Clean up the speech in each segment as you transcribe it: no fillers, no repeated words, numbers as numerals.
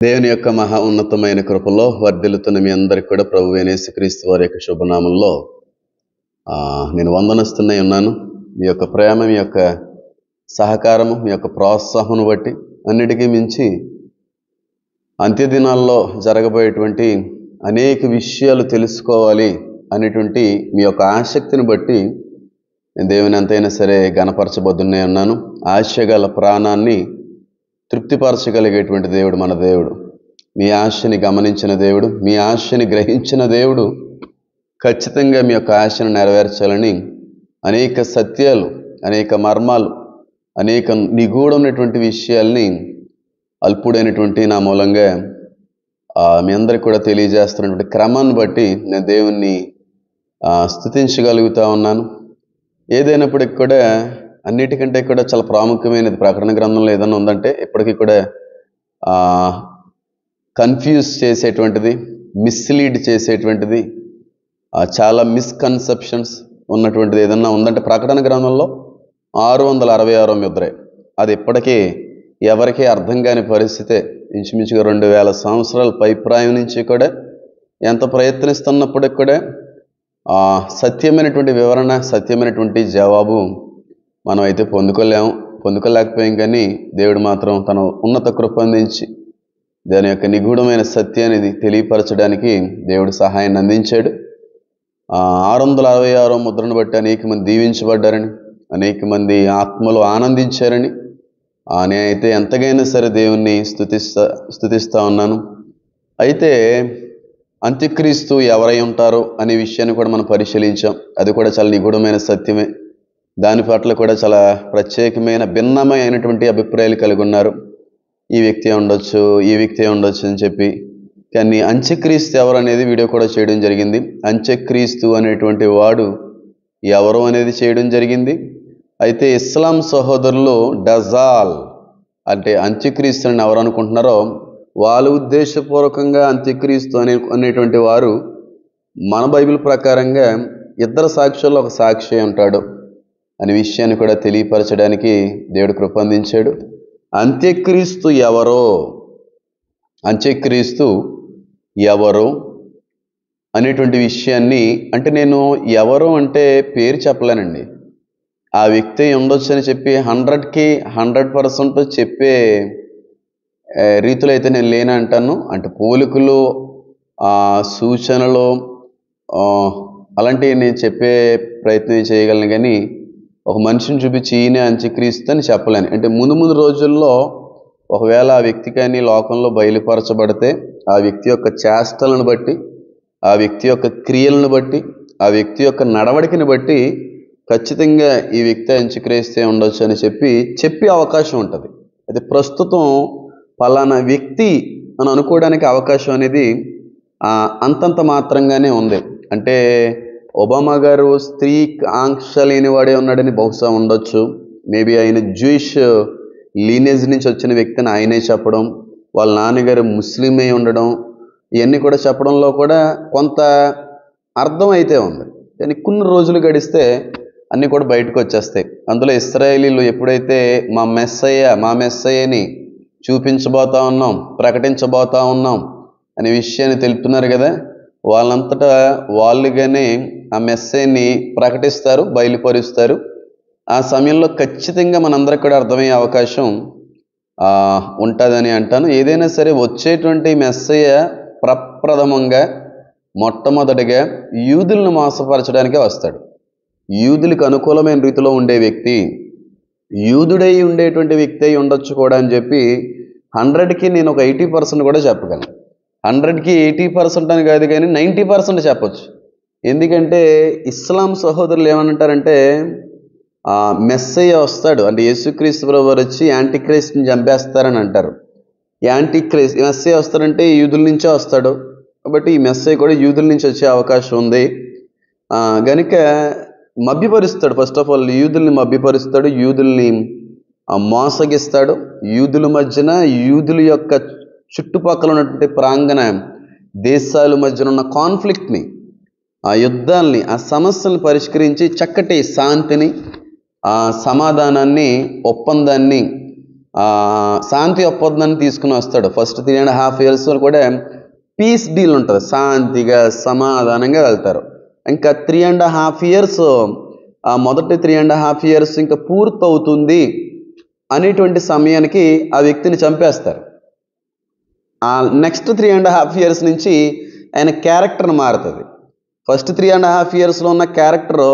దేవుని యొక్క మహా ఉన్నతమైన కృపలో వర్ధిల్లుతున్న మీ అందరికి కూడా ప్రభువైన యేసుక్రీస్తు వారి యొక్క శుభనామంలో నేను వందనస్తున్నై ఉన్నాను. మీ యొక్క ప్రేమ, మీ యొక్క సహకారము, మీ యొక్క ప్రోత్సాహం బట్టి అన్నిటికీ మించి అంత్యదినాల్లో జరగబోయేటువంటి అనేక విషయాలు తెలుసుకోవాలి అనేటువంటి మీ యొక్క ఆసక్తిని బట్టి నేను దేవుని ఎంతైనా సరే గణపరచబోతున్నే ఉన్నాను. ఆశగల ప్రాణాన్ని తృప్తిపరచగలిగేటువంటి దేవుడు మన దేవుడు. మీ ఆశని గమనించిన దేవుడు, మీ ఆశని గ్రహించిన దేవుడు ఖచ్చితంగా మీ యొక్క ఆశను నెరవేర్చాలని అనేక సత్యాలు, అనేక మర్మాలు, అనేక నిగూఢమైనటువంటి విషయాల్ని అల్పుడైనటువంటి నా మూలంగా మీ అందరికి కూడా తెలియజేస్తున్నటువంటి క్రమాన్ని బట్టి నేను దేవుణ్ణి స్తుతించగలుగుతా ఉన్నాను. ఏదైనప్పటికి కూడా అన్నిటికంటే కూడా చాలా ప్రాముఖ్యమైనది ప్రకటన గ్రంథంలో ఏదైనా ఉందంటే ఇప్పటికీ కూడా కన్ఫ్యూజ్ చేసేటువంటిది, మిస్లీడ్ చేసేటువంటిది, చాలా మిస్కన్సెప్షన్స్ ఉన్నటువంటిది ఏదన్నా ఉందంటే ప్రకటన గ్రంథంలో 666వ ముద్రే. అది ఇప్పటికీ ఎవరికీ అర్థం కాని పరిస్థితే. ఇంచుమించుగా 2000 సంవత్సరాల పైప్రాయం నుంచి కూడా ఎంత ప్రయత్నిస్తున్నప్పటికి కూడా సత్యమైనటువంటి వివరణ, సత్యమైనటువంటి జవాబు మనం అయితే పొందుకోలేకపోయాం. కానీ దేవుడు మాత్రం తన ఉన్నత కృప అందించి దాని యొక్క నిగూఢమైన సత్యాన్ని తెలియపరచడానికి దేవుడు సహాయాన్ని అందించాడు. 666వ ముద్రను బట్టి అనేక మంది దీవించబడ్డారని, అనేక మంది ఆత్మలో ఆనందించారని నేనైతే ఎంతగైనా సరే దేవుణ్ణి స్తుతిస్తా ఉన్నాను. అయితే అంత్యక్రీస్తు ఎవరై ఉంటారో అనే విషయాన్ని కూడా మనం పరిశీలించాం. అది కూడా చాలా నిగూఢమైన సత్యమే. దాని పట్ల కూడా చాలా ప్రత్యేకమైన భిన్నమైనటువంటి అభిప్రాయాలు కలిగి ఉన్నారు. ఈ వ్యక్తి ఉండొచ్చు, ఈ వ్యక్తి ఉండొచ్చు అని చెప్పి. కానీ అంత్యక్రీస్తు ఎవరు అనేది వీడియో కూడా చేయడం జరిగింది. అంత్యక్రీస్తు అనేటువంటి వాడు ఎవరు అనేది చేయడం జరిగింది. అయితే ఇస్లాం సహోదరులు డజాల్ అంటే అంత్యక్రీస్తుని ఎవరు అనుకుంటున్నారో వాళ్ళు ఉద్దేశపూర్వకంగా అంత్యక్రీస్తు అనేటువంటి వారు మన బైబిల్ ప్రకారంగా 2 సాక్షుల్లో ఒక సాక్షి ఉంటాడు అనే విషయాన్ని కూడా తెలియపరచడానికి దేవుడు కృప అందించాడు. అంత్యక్రీస్తు ఎవరు అనేటువంటి విషయాన్ని అంటే నేను ఎవరు అంటే పేరు చెప్పలేనండి. ఆ వ్యక్తి ఉండొచ్చు అని చెప్పి 100కి 100% చెప్పే రీతిలో అయితే నేను లేనంటాను. అంటే పోలికలు, సూచనలు అలాంటివి నేను చెప్పే ప్రయత్నం చేయగలను. కానీ ఒక మనిషిని చూపించి ఈయన అంత్యక్రీస్తు అని చెప్పలేను. అంటే ముందు రోజుల్లో ఒకవేళ ఆ వ్యక్తి కానీ లోకంలో బయలుపరచబడితే ఆ వ్యక్తి యొక్క చేష్టలను బట్టి, ఆ వ్యక్తి యొక్క క్రియలను బట్టి, ఆ వ్యక్తి యొక్క నడవడికని బట్టి ఖచ్చితంగా ఈ వ్యక్తి అంత్యక్రీస్తే ఉండొచ్చు అని చెప్పే అవకాశం ఉంటుంది. అయితే ప్రస్తుతం పలానా వ్యక్తి అని అనుకోవడానికి అవకాశం అనేది అంతంత మాత్రంగానే ఉంది. అంటే ఒబామా గారు స్త్రీ ఆంక్ష లేనివాడే ఉన్నాడని బహుశా ఉండొచ్చు. మేబీ ఆయన జూయిష్ లీనేజ్ నుంచి వచ్చిన వ్యక్తిని ఆయనే చెప్పడం, వాళ్ళ నాన్నగారు ముస్లిమే ఉండడం, ఇవన్నీ కూడా చెప్పడంలో కూడా కొంత అర్థం అయితే ఉంది. కానీ కొన్ని రోజులు గడిస్తే అన్నీ కూడా బయటకు వచ్చేస్తాయి. అందులో ఇశ్రాయేలీలు ఎప్పుడైతే మా మెస్సయ్యని చూపించబోతా ఉన్నాం, ప్రకటించబోతా ఉన్నాం అనే విషయాన్ని తెలుపుతున్నారు కదా, వాళ్ళంతటా వాళ్ళుగానే ఆ మెస్సయ్యని ప్రకటిస్తారు, బయలుపరుస్తారు. ఆ సమయంలో ఖచ్చితంగా మనందరికి కూడా అర్థమయ్యే అవకాశం ఉంటుందని అంటాను. ఏదైనా సరే వచ్చేటువంటి మెస్సయ్య ప్రప్రథమంగా మొట్టమొదటిగా యూదులను మోసపరచడానికే వస్తాడు. యూదులకు అనుకూలమైన రీతిలో ఉండే వ్యక్తి, యూదుడై ఉండేటువంటి వ్యక్తి అయి ఉండొచ్చు కూడా అని చెప్పి 100కి నేను ఒక 80% కూడా చెప్పగలను. 100కి 80% అని కాదు కానీ 90% చెప్పచ్చు. ఎందుకంటే ఇస్లాం సహోదరులు ఏమంటారంటే మెస్సయ్య వస్తాడు అంటే యేసుక్రీస్తు ప్రభువు వచ్చి యాంటీక్రైస్ట్ని చంపేస్తారని అంటారు. మెస్సయ్య వస్తాడంటే యూదుల నుంచే వస్తాడు కాబట్టి ఈ మెస్సయ్య కూడా యూదుల నుంచి వచ్చే అవకాశం ఉంది. గనుక మభ్యపరుస్తాడు. ఫస్ట్ ఆఫ్ ఆల్ యూదుల్ని మభ్యపరుస్తాడు, యూదుల్ని మోసగిస్తాడు. యూదుల మధ్యన, యూదుల యొక్క చుట్టుపక్కల ఉన్నటువంటి ప్రాంగణ దేశాల మధ్యన ఉన్న కాన్ఫ్లిక్ట్ని, ఆ యుద్ధాల్ని, ఆ సమస్యలను పరిష్కరించి చక్కటి శాంతిని, ఆ సమాధానాన్ని, ఒప్పందాన్ని శాంతి ఒప్పందాన్ని తీసుకుని వస్తాడు. ఫస్ట్ 3.5 years కూడా పీస్ డీల్ ఉంటుంది, శాంతిగా సమాధానంగా వెళ్తారు. ఇంకా 3.5 years, మొదటి 3.5 years ఇంకా పూర్తవుతుంది అనేటువంటి సమయానికి ఆ వ్యక్తిని చంపేస్తారు. నెక్స్ట్ 3.5 years నుంచి ఆయన క్యారెక్టర్ మారుతుంది. ఫస్ట్ 3.5 yearsలో ఉన్న క్యారెక్టర్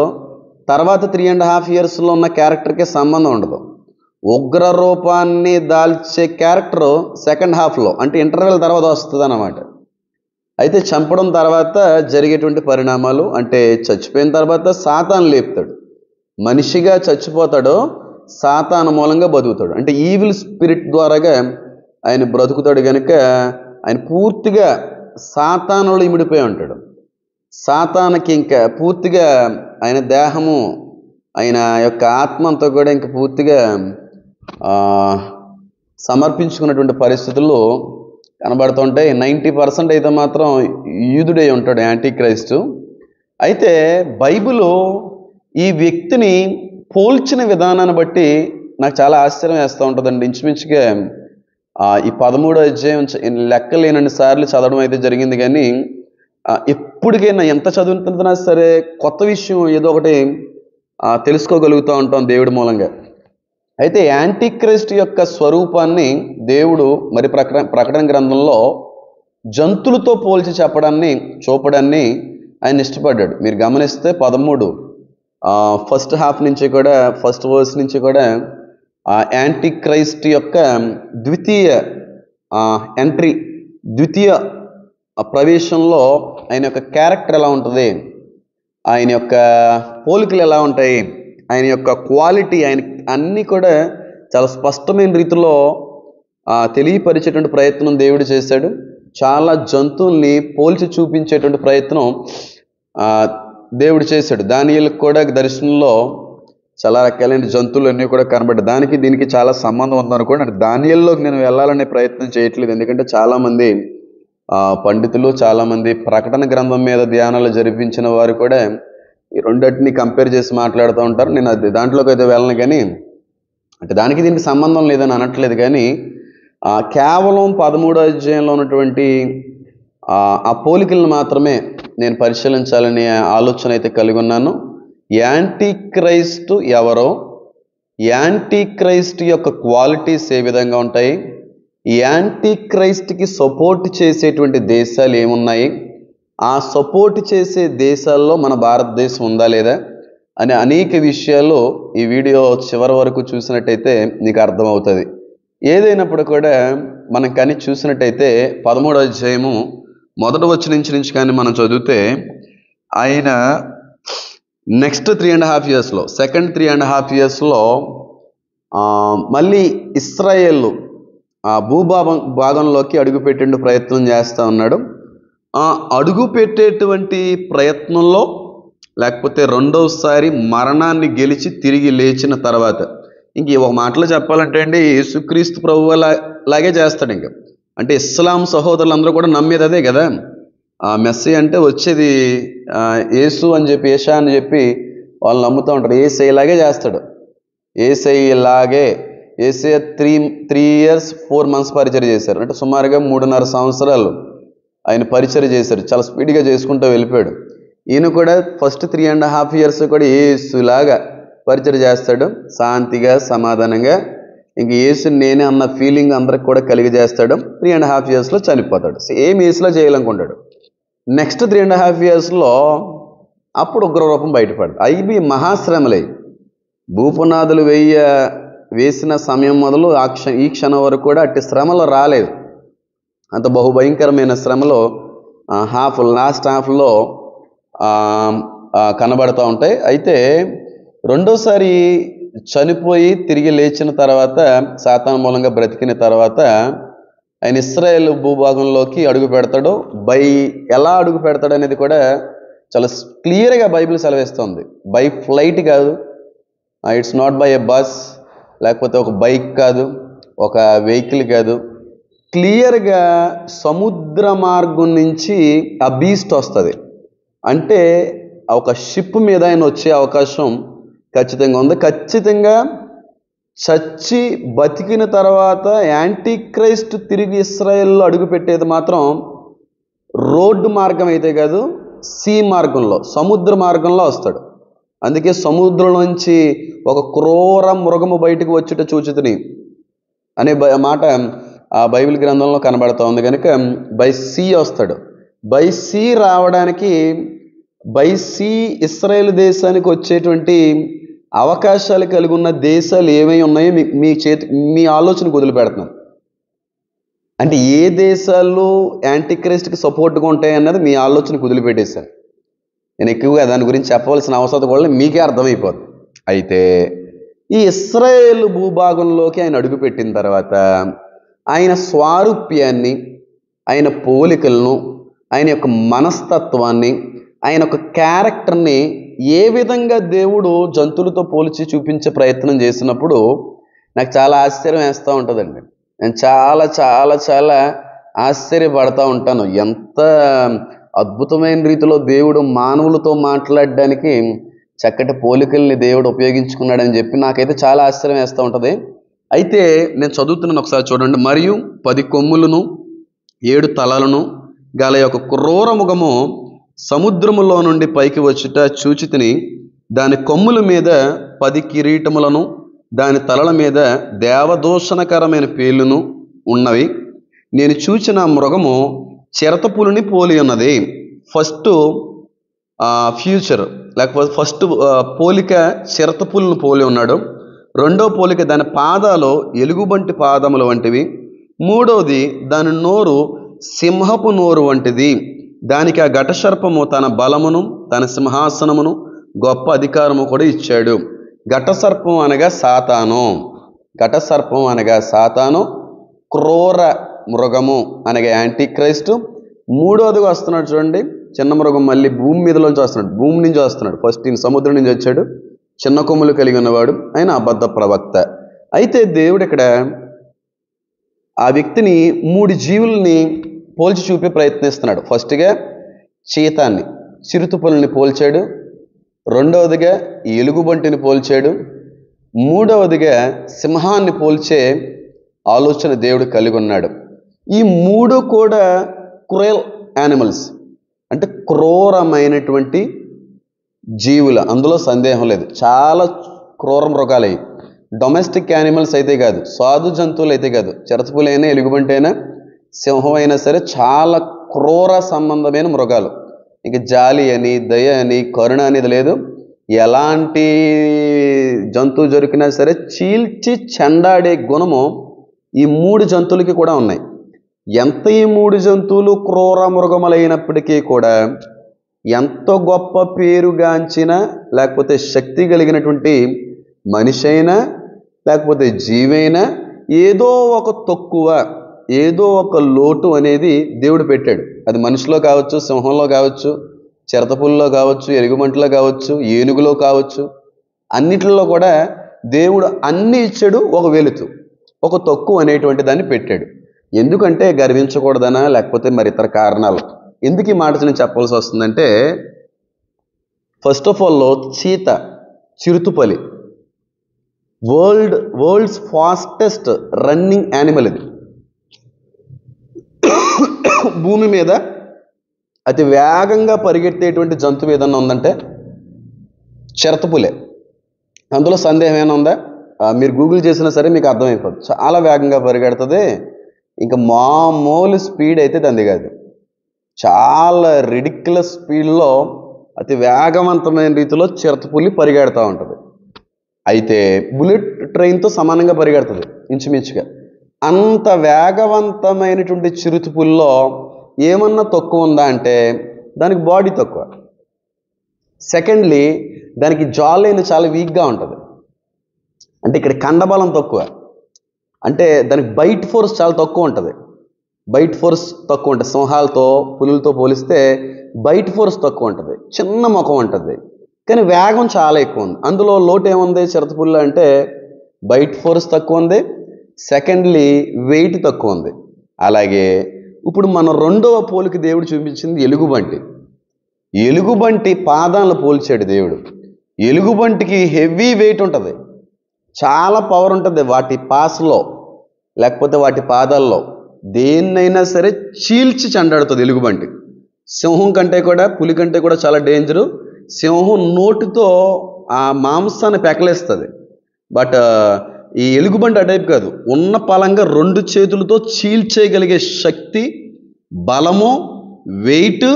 తర్వాత 3.5 yearsలో ఉన్న క్యారెక్టర్కి సంబంధం ఉండదు. ఉగ్ర రూపాన్ని దాల్చే క్యారెక్టర్ సెకండ్ హాఫ్లో, అంటే ఇంటర్వెల్ తర్వాత వస్తుంది అన్నమాట. అయితే చంపడం తర్వాత జరిగేటువంటి పరిణామాలు అంటే చచ్చిపోయిన తర్వాత సాతాను లేపుతాడు, మనిషిగా చచ్చిపోతాడు, సాతాను మూలంగా బతుకుతాడు. అంటే ఈవిల్ స్పిరిట్ ద్వారాగా ఆయన బ్రతుకుతాడు కనుక ఆయన పూర్తిగా సాతానులో ఇమిడిపోయి ఉంటాడు. సాతానుకి ఇంకా పూర్తిగా ఆయన దేహము, ఆయన యొక్క ఆత్మ అంతా కూడా ఇంకా పూర్తిగా సమర్పించుకున్నటువంటి పరిస్థితుల్లో కనబడుతుంటాయి. 90% అయితే మాత్రం యూదుడై ఉంటాడు యాంటీ క్రైస్తు. అయితే బైబిల్ ఈ వ్యక్తిని పోల్చిన విధానాన్ని బట్టి నాకు చాలా ఆశ్చర్యం వేస్తూ ఉంటుందండి. ఇంచుమించుగా ఈ 13వ అధ్యాయం లెక్కలేనన్ని సార్లు చదవడం అయితే జరిగింది, కానీ ఎప్పటికైనా ఎంత చదువుతున్నా సరే కొత్త విషయం ఏదో ఒకటి తెలుసుకోగలుగుతూ ఉంటాం దేవుడి మూలంగా. అయితే యాంటీ క్రైస్ట్ యొక్క స్వరూపాన్ని దేవుడు మరి ప్రకటన గ్రంథంలో జంతువులతో పోల్చి చూపడాన్ని ఆయన ఇష్టపడ్డాడు. మీరు గమనిస్తే 13 ఫస్ట్ హాఫ్ నుంచి కూడా, ఫస్ట్ వర్స్ నుంచి కూడా యాంటీ క్రైస్ట్ యొక్క ద్వితీయ ప్రవేశంలో ఆయన యొక్క క్యారెక్టర్ ఎలా ఉంటుంది, ఆయన యొక్క పోలికలు ఎలా ఉంటాయి, ఆయన యొక్క క్వాలిటీ, ఆయన అన్నీ కూడా చాలా స్పష్టమైన రీతిలో తెలియపరిచేటువంటి ప్రయత్నం దేవుడు చేశాడు. చాలా జంతువుల్ని పోల్చి చూపించేటువంటి ప్రయత్నం దేవుడు చేశాడు. దానియేలుకు కూడా దర్శనంలో చాలా రకాలైన జంతువులు అన్నీ కూడా కనబడ్డాయి. దానికి దీనికి చాలా సంబంధం ఉందనుకోండి. అంటే దానియేలులోకి నేను వెళ్ళాలనే ప్రయత్నం చేయట్లేదు, ఎందుకంటే చాలామంది పండితులు, చాలామంది ప్రకటన గ్రంథం మీద ధ్యానాలు జరిపించిన వారు కూడా ఈ రెండింటిని కంపేర్ చేసి మాట్లాడుతూ ఉంటారు. నేను దాంట్లోకి అయితే వెళ్ళను, కానీ అంటే దానికి దీనికి సంబంధం లేదని అనట్లేదు, కానీ కేవలం 13వ అధ్యాయంలో ఉన్నటువంటి ఆ పోలికలను మాత్రమే నేను పరిశీలించాలనే ఆలోచన అయితే కలిగి ఉన్నాను. యాంటీ క్రైస్ట్ ఎవరో, యాంటీ క్రైస్ట్ యొక్క క్వాలిటీస్ ఏ విధంగా ఉంటాయి, యాంటీ క్రైస్ట్కి సపోర్ట్ చేసేటువంటి దేశాలు ఏమున్నాయి, ఆ సపోర్ట్ చేసే దేశాల్లో మన భారతదేశం ఉందా లేదా అనే అనేక విషయాలు ఈ వీడియో చివరి వరకు చూసినట్టయితే నీకు అర్థమవుతుంది. ఏదైనప్పుడు కూడా మనం కానీ చూసినట్టయితే 13వ అధ్యాయము మొదటి వచనం నుంచి కానీ మనం చదివితే ఆయన నెక్స్ట్ 3.5 yearsలో, సెకండ్ 3.5 yearsలో మళ్ళీ ఇశ్రాయేలు భాగంలోకి అడుగుపెట్టే ప్రయత్నం చేస్తూ ఉన్నాడు. అడుగు పెట్టేటువంటి ప్రయత్నంలో, లేకపోతే రెండోసారి మరణాన్ని గెలిచి తిరిగి లేచిన తర్వాత, ఇంక ఒక మాటలో చెప్పాలంటే అండి, యేసుక్రీస్తు ప్రభువు లాగే చేస్తాడు. ఇంకా అంటే ఇస్లాం సహోదరులందరూ కూడా నమ్మేది అదే కదా, మెస్సీ అంటే వచ్చేది యేసు అని చెప్పి, ఏషా అని చెప్పి వాళ్ళు నమ్ముతూ ఉంటారు. ఏసైలాగే చేస్తాడు, ఏసైలాగే. ఏసై 3 years 4 months పరిచయం చేశారు, అంటే సుమారుగా 3.5 సంవత్సరాలు ఆయన పరిచయం చేశారు. చాలా స్పీడ్గా చేసుకుంటూ వెళ్ళిపోయాడు. ఈయన కూడా ఫస్ట్ 3.5 years కూడా యేసులాగా పరిచయం చేస్తాడు, శాంతిగా సమాధానంగా. ఇంక యేసు నేనే అన్న ఫీలింగ్ అందరికి కూడా కలిగజేస్తాడు. 3.5 yearsలో చనిపోతాడు. సేమ్ యేసులో చేయాలనుకుంటాడు. నెక్స్ట్ 3.5 yearsలో అప్పుడు ఉగ్రరూపం బయటపడదు. అవి మహాశ్రమలై భూపునాదులు వేసిన సమయం మొదలు ఈ క్షణం వరకు కూడా అట్టి శ్రమలు రాలేదు. అంత బహుభయంకరమైన శ్రమలు లాస్ట్ హాఫ్లో కనబడుతూ ఉంటాయి. అయితే రెండోసారి చనిపోయి తిరిగి లేచిన తర్వాత, సాతాను మూలంగా బ్రతికిన తర్వాత ఆయన ఇశ్రాయేల్ భూభాగంలోకి అడుగు పెడతాడు. ఎలా అడుగు పెడతాడు అనేది కూడా చాలా క్లియర్గా బైబిల్ సెలవిస్తుంది. బై ఫ్లైట్ కాదు, it's not by a bus, లేకపోతే ఒక బైక్ కాదు, ఒక వెహికల్ కాదు, క్లియర్గా సముద్ర మార్గం నుంచి ఆ బీస్ట్ వస్తుంది. అంటే ఒక షిప్ మీద ఆయన వచ్చే అవకాశం ఖచ్చితంగా ఉంది. ఖచ్చితంగా చచ్చి బతికిన తర్వాత యాంటీ క్రైస్ట్ తిరిగి ఇస్రాయేల్లో అడుగుపెట్టేది మాత్రం రోడ్డు మార్గం అయితే కాదు, సీ మార్గంలో, సముద్ర మార్గంలో వస్తాడు. అందుకే సముద్రం నుంచి ఒక క్రూర మృగము బయటకు వచ్చుట చూచితిని అనే మాట ఆ బైబిల్ గ్రంథంలో కనబడుతూ ఉంది. కనుక బై సీ వస్తాడు. బై సీ రావడానికి, బై సీ ఇశ్రాయేలు దేశానికి వచ్చేటువంటి అవకాశాలు కలిగి ఉన్న దేశాలు ఏమై ఉన్నాయో మీ ఆలోచనకు వదిలిపెడుతున్నాను. అంటే ఏ దేశాలు యాంటీ క్రైస్ట్కి సపోర్ట్గా ఉంటాయి అన్నది మీ ఆలోచనకు వదిలిపెట్టేశాను. నేను ఎక్కువగా దాని గురించి చెప్పవలసిన అవసరం కూడా మీకే అర్థమైపోతుంది. అయితే ఈ ఇశ్రాయేలు భూభాగంలోకి ఆయన అడుగుపెట్టిన తర్వాత ఆయన స్వారూప్యాన్ని, ఆయన పోలికలను, ఆయన యొక్క మనస్తత్వాన్ని, ఆయన యొక్క క్యారెక్టర్ని ఏ విధంగా దేవుడు జంతువులతో పోల్చి చూపించే ప్రయత్నం చేసినప్పుడు నాకు చాలా ఆశ్చర్యం వేస్తూ ఉంటుందండి. నేను చాలా చాలా చాలా ఆశ్చర్యపడతా ఉంటాను. ఎంత అద్భుతమైన రీతిలో దేవుడు మానవులతో మాట్లాడడానికి చక్కటి పోలికల్ని దేవుడు ఉపయోగించుకున్నాడని చెప్పి నాకైతే చాలా ఆశ్చర్యం వేస్తూ ఉంటుంది. అయితే నేను చదువుతున్నాను, ఒకసారి చూడండి. మరియు 10 కొమ్ములను 7 తలలను గల యొక్క క్రూర ముఖము సముద్రములో నుండి పైకి వచ్చుట చూచితిని. దాని కొమ్ముల మీద 10 కిరీటములను, దాని తలల మీద దేవదూషణకరమైన పేర్లును ఉన్నవి. నేను చూచిన మృగము చిరతపులిని పోలి ఉన్నది. ఫస్ట్ ఫ్యూచర్ లేకపోతే ఫస్ట్ పోలిక చిరతపులిని పోలి ఉన్నాడు. రెండో పోలిక దాని పాదాలు ఎలుగుబంటి పాదముల వంటివి. మూడవది దాని నోరు సింహపు నోరు వంటిది. దానికి ఆ ఘటసర్పము తన బలమును, తన సింహాసనమును, గొప్ప అధికారము కూడా ఇచ్చాడు. ఘటసర్పం అనగా సాతాను, ఘటసర్పం అనగా సాతాను, క్రూర మృగము అనగా యాంటీ క్రైస్ట్. మూడవదిగా వస్తున్నాడు చూడండి, చిన్న మృగం మళ్ళీ భూమి మీదలోంచి వస్తున్నాడు, భూమి నుంచి వస్తున్నాడు. ఫస్ట్ ఈయన సముద్రం నుంచి వచ్చాడు, చిన్న కొమ్ములు కలిగి ఉన్నవాడు, ఆయన అబద్ధ ప్రవక్త. అయితే దేవుడు ఇక్కడ ఆ వ్యక్తిని 3 జీవుల్ని పోల్చి చూపే ప్రయత్నిస్తున్నాడు. ఫస్ట్గా చీతాన్ని, చిరుతుపుల్ని పోల్చాడు. రెండవదిగా ఎలుగుబంటిని పోల్చాడు. మూడవదిగా సింహాన్ని పోల్చే ఆలోచన దేవుడు కలిగి ఉన్నాడు. ఈ 3 కూడా క్రూయల్ యానిమల్స్, అంటే క్రూరమైనటువంటి జీవుల, అందులో సందేహం లేదు. చాలా క్రూర మృగాలయ్యి, డొమెస్టిక్ యానిమల్స్ అయితే కాదు, సాధు జంతువులు అయితే కాదు, చిరతపులైనా ఎలుగుబంటి అయినా సింహం అయినా సరే చాలా క్రూర సంబంధమైన మృగాలు. ఇక జాలి అని, దయ అని, కరుణ అనేది లేదు. ఎలాంటి జంతువు దొరికినా సరే చీల్చి చెండాడే గుణము ఈ 3 జంతువులకి కూడా ఉన్నాయి. ఎంత ఈ 3 జంతువులు క్రూర మృగములైనప్పటికీ కూడా, ఎంత గొప్ప పేరుగాంచిన లేకపోతే శక్తి కలిగినటువంటి మనిషి అయినా లేకపోతే జీవైనా ఏదో ఒక తక్కువ, ఏదో ఒక లోటు అనేది దేవుడు పెట్టాడు. అది మనిషిలో కావచ్చు, సింహంలో కావచ్చు, చిరతపుల్లో కావచ్చు, ఎలుగుబంటిలో కావచ్చు, ఏనుగులో కావచ్చు, అన్నిటిలో కూడా దేవుడు అన్ని ఇచ్చాడు. ఒక వెలుతు, ఒక తక్కువ అనేటువంటి దాన్ని పెట్టాడు. ఎందుకంటే గర్వించకూడదనా లేకపోతే మరి ఇతర కారణాలు. ఎందుకు ఈ మాట నేను చెప్పాల్సి వస్తుందంటే, ఫస్ట్ ఆఫ్ ఆల్ చీత, చిరుతుపలి వరల్డ్స్ ఫాస్టెస్ట్ రన్నింగ్ యానిమల్. ఇది భూమి మీద అతి వేగంగా పరిగెత్తేటువంటి జంతువు ఏదన్నా ఉందంటే చిరతపులే. అందులో సందేహం ఏమైనా ఉందా? మీరు గూగుల్ చేసినా సరే మీకు అర్థమైపోతుంది. చాలా వేగంగా పరిగెడుతుంది. ఇంకా మామూలు స్పీడ్ అయితే దాన్ని కాదు, చాలా రిడిక్యులస్ స్పీడ్లో అతి వేగవంతమైన రీతిలో చిరతపులి పరిగెడుతూ ఉంటుంది. అయితే బుల్లెట్ ట్రైన్తో సమానంగా పరిగెడుతుంది ఇంచుమించుగా. అంత వేగవంతమైనటువంటి చిరుతుపుల్లో ఏమన్నా తక్కువ ఉందా అంటే దానికి బాడీ తక్కువ. సెకండ్లీ దానికి జా లైన్ చాలా వీక్గా ఉంటుంది. అంటే ఇక్కడ కండబలం తక్కువ, అంటే దానికి బైట్ ఫోర్స్ చాలా తక్కువ ఉంటుంది. బైట్ ఫోర్స్ తక్కువ ఉంటుంది. సింహాలతో, పులులతో పోలిస్తే బైట్ ఫోర్స్ తక్కువ ఉంటుంది. చిన్న ముఖం ఉంటుంది, కానీ వేగం చాలా ఎక్కువ ఉంది. అందులో లోటు ఏముంది చిరతపుల్లో అంటే బైట్ ఫోర్స్ తక్కువ ఉంది, సెకండ్లీ వెయిట్ తక్కువ ఉంది. అలాగే ఇప్పుడు మన రెండవ పోలిక దేవుడు చూపించింది ఎలుగుబంటి. ఎలుగుబంటి పాదాలను పోల్చాడు దేవుడు. ఎలుగుబంటికి హెవీ వెయిట్ ఉంటుంది, చాలా పవర్ ఉంటుంది వాటి పాస్లో, లేకపోతే వాటి పాదాల్లో. దేన్నైనా సరే చీల్చి చెండాడుతుంది ఎలుగుబంటి. సింహం కంటే కూడా, పులి కంటే కూడా చాలా డేంజరు. సింహం నోటితో ఆ మాంసాన్ని పెకలేస్తుంది. బట్ ఈ ఎలుగుబంటి ఆ టైప్ కాదు. ఉన్న పలంగా 2 చేతులతో చీల్చేయగలిగే శక్తి, బలము, వెయిట్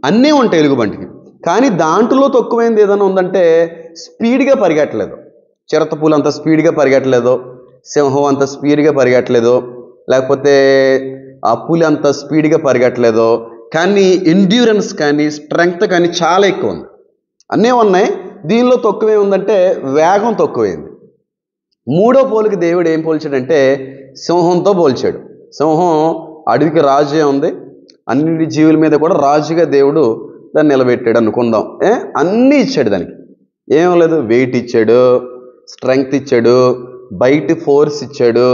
అన్నీ ఉంటాయి ఎలుగుబంటికి. కానీ దాంట్లో తక్కువైంది ఏదైనా ఉందంటే స్పీడ్గా పరిగెట్టలేదు. చిరతపూలు అంత స్పీడ్గా పరిగెట్టలేదు, సింహం అంత స్పీడ్గా పరిగెట్టలేదు, లేకపోతే ఆ పులి అంత స్పీడ్గా పరిగెట్టలేదు. కానీ ఎండ్యూరెన్స్ కానీ స్ట్రెంగ్త్ కానీ చాలా ఎక్కువ ఉంది. అన్నీ ఉన్నాయి. దీనిలో తక్కువే ఉందంటే వేగం తక్కువైంది. 3వ పోలికి దేవుడు ఏం పోల్చాడంటే సింహంతో పోల్చాడు. సింహం అడవికి రాజే ఉంది, అన్ని జీవుల మీద కూడా రాజుగా దేవుడు దాన్ని నిలబెట్టాడు అనుకుందాం. అన్నీ ఇచ్చాడు దానికి, ఏం లేదు. వెయిట్ ఇచ్చాడు, స్ట్రెంగ్త్ ఇచ్చాడు, బయట ఫోర్స్ ఇచ్చాడు,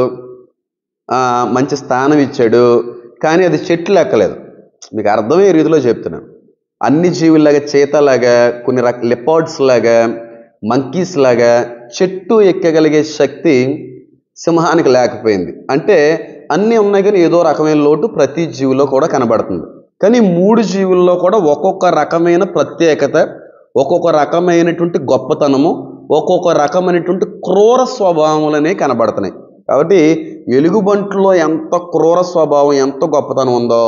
మంచి స్థానం ఇచ్చాడు. కానీ అది చెట్లు ఎక్కలేదు. మీకు అర్థమయ్యే రీతిలో చెప్తున్నాను. అన్ని జీవుల్లాగా, చీతలాగా, కొన్ని లెపర్డ్స్ లాగా, మంకీస్ లాగా చెట్టు ఎక్కగలిగే శక్తి సింహానికి లేకపోయింది. అంటే అన్నీ ఉన్నాయి కానీ ఏదో రకమైన లోటు ప్రతి జీవులో కూడా కనబడుతుంది. కానీ 3 జీవుల్లో కూడా ఒక్కొక్క రకమైన ప్రత్యేకత, ఒక్కొక్క రకమైనటువంటి గొప్పతనము, ఒక్కొక్క రకమైనటువంటి క్రూర స్వభావములనే కనబడుతున్నాయి. కాబట్టి ఎలుగుబంట్లో ఎంత క్రూర స్వభావం, ఎంత గొప్పతనం ఉందో,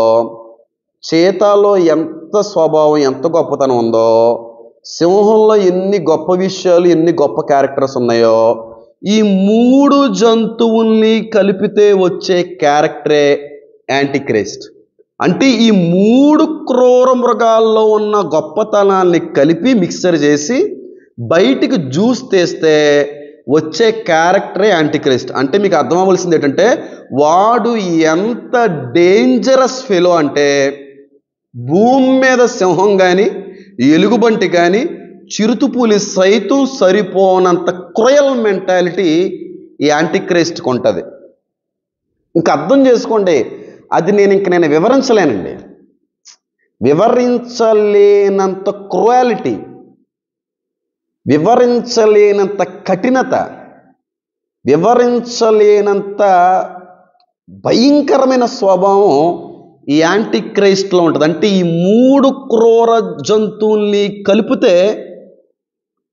చీతాలో ఎంత స్వభావం, ఎంత గొప్పతనం ఉందో, సింహంలో ఎన్ని గొప్ప విషయాలు, ఎన్ని గొప్ప క్యారెక్టర్స్ ఉన్నాయో, ఈ 3 జంతువుల్ని కలిపితే వచ్చే క్యారెక్టరే యాంటీక్రైస్ట్. అంటే ఈ 3 క్రూర మృగాల్లో ఉన్న గొప్పతనాల్ని కలిపి మిక్సర్ చేసి బయటికి జ్యూస్ తీస్తే వచ్చే క్యారెక్టరే యాంటీక్రైస్ట్. అంటే మీకు అర్థం అవ్వాల్సింది ఏంటంటే వాడు ఎంత డేంజరస్ ఫెలో అంటే భూమి మీద సింహం కానీ, ఎలుగుబంటి కానీ, చిరుతుపులి సైతం సరిపోనంత క్రూయల్ మెంటాలిటీ ఈ యాంటీక్రైస్ట్కి ఉంటుంది. ఇంకా అర్థం చేసుకోండి, అది నేను వివరించలేనండి. వివరించలేనంత క్రూయాలిటీ, వివరించలేనంత కఠినత, వివరించలేనంత భయంకరమైన స్వభావం ఈ యాంటీక్రైస్ట్లో ఉంటుంది. అంటే ఈ 3 క్రూర జంతువుల్ని కలిపితే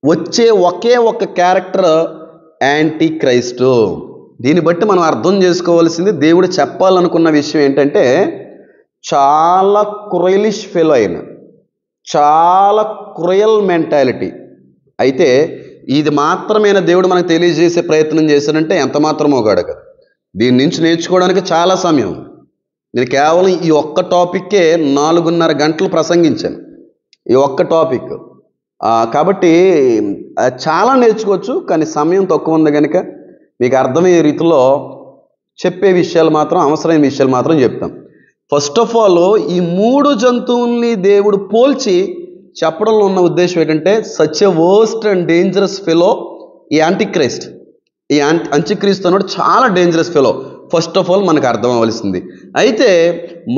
వచ్చే ఒకే ఒక క్యారెక్టర్ యాంటీక్రైస్టు. దీన్ని బట్టి మనం అర్థం చేసుకోవాల్సింది, దేవుడు చెప్పాలనుకున్న విషయం ఏంటంటే చాలా క్రూయలిష్ ఫెలో అయిన, చాలా క్రూయల్ మెంటాలిటీ. అయితే ఇది మాత్రమేనా దేవుడు మనకు తెలియజేసే ప్రయత్నం చేశాడంటే ఎంత మాత్రమో కాదు. దీని నుంచి నేర్చుకోవడానికి చాలా సమయం. నేను కేవలం ఈ ఒక్క టాపిక్కే 4.5 గంటలు ప్రసంగించాను, ఈ ఒక్క టాపిక్. కాబట్టి చాలా నేర్చుకోవచ్చు, కానీ సమయం తక్కువ ఉంది కనుక మీకు అర్థమయ్యే రీతిలో చెప్పే విషయాలు మాత్రం, అవసరమైన విషయాలు మాత్రం చెప్తాం. ఫస్ట్ ఆఫ్ ఆల్ ఈ 3 జంతువుల్ని దేవుడు పోల్చి చెప్పడంలో ఉన్న ఉద్దేశం ఏంటంటే such a worst and dangerous fellow ఈ యాంటీక్రైస్ట్. ఈ అంత్యక్రీస్తు అన్నాడు చాలా dangerous fellow. First of all మనకు అర్థం అవ్వాల్సింది. అయితే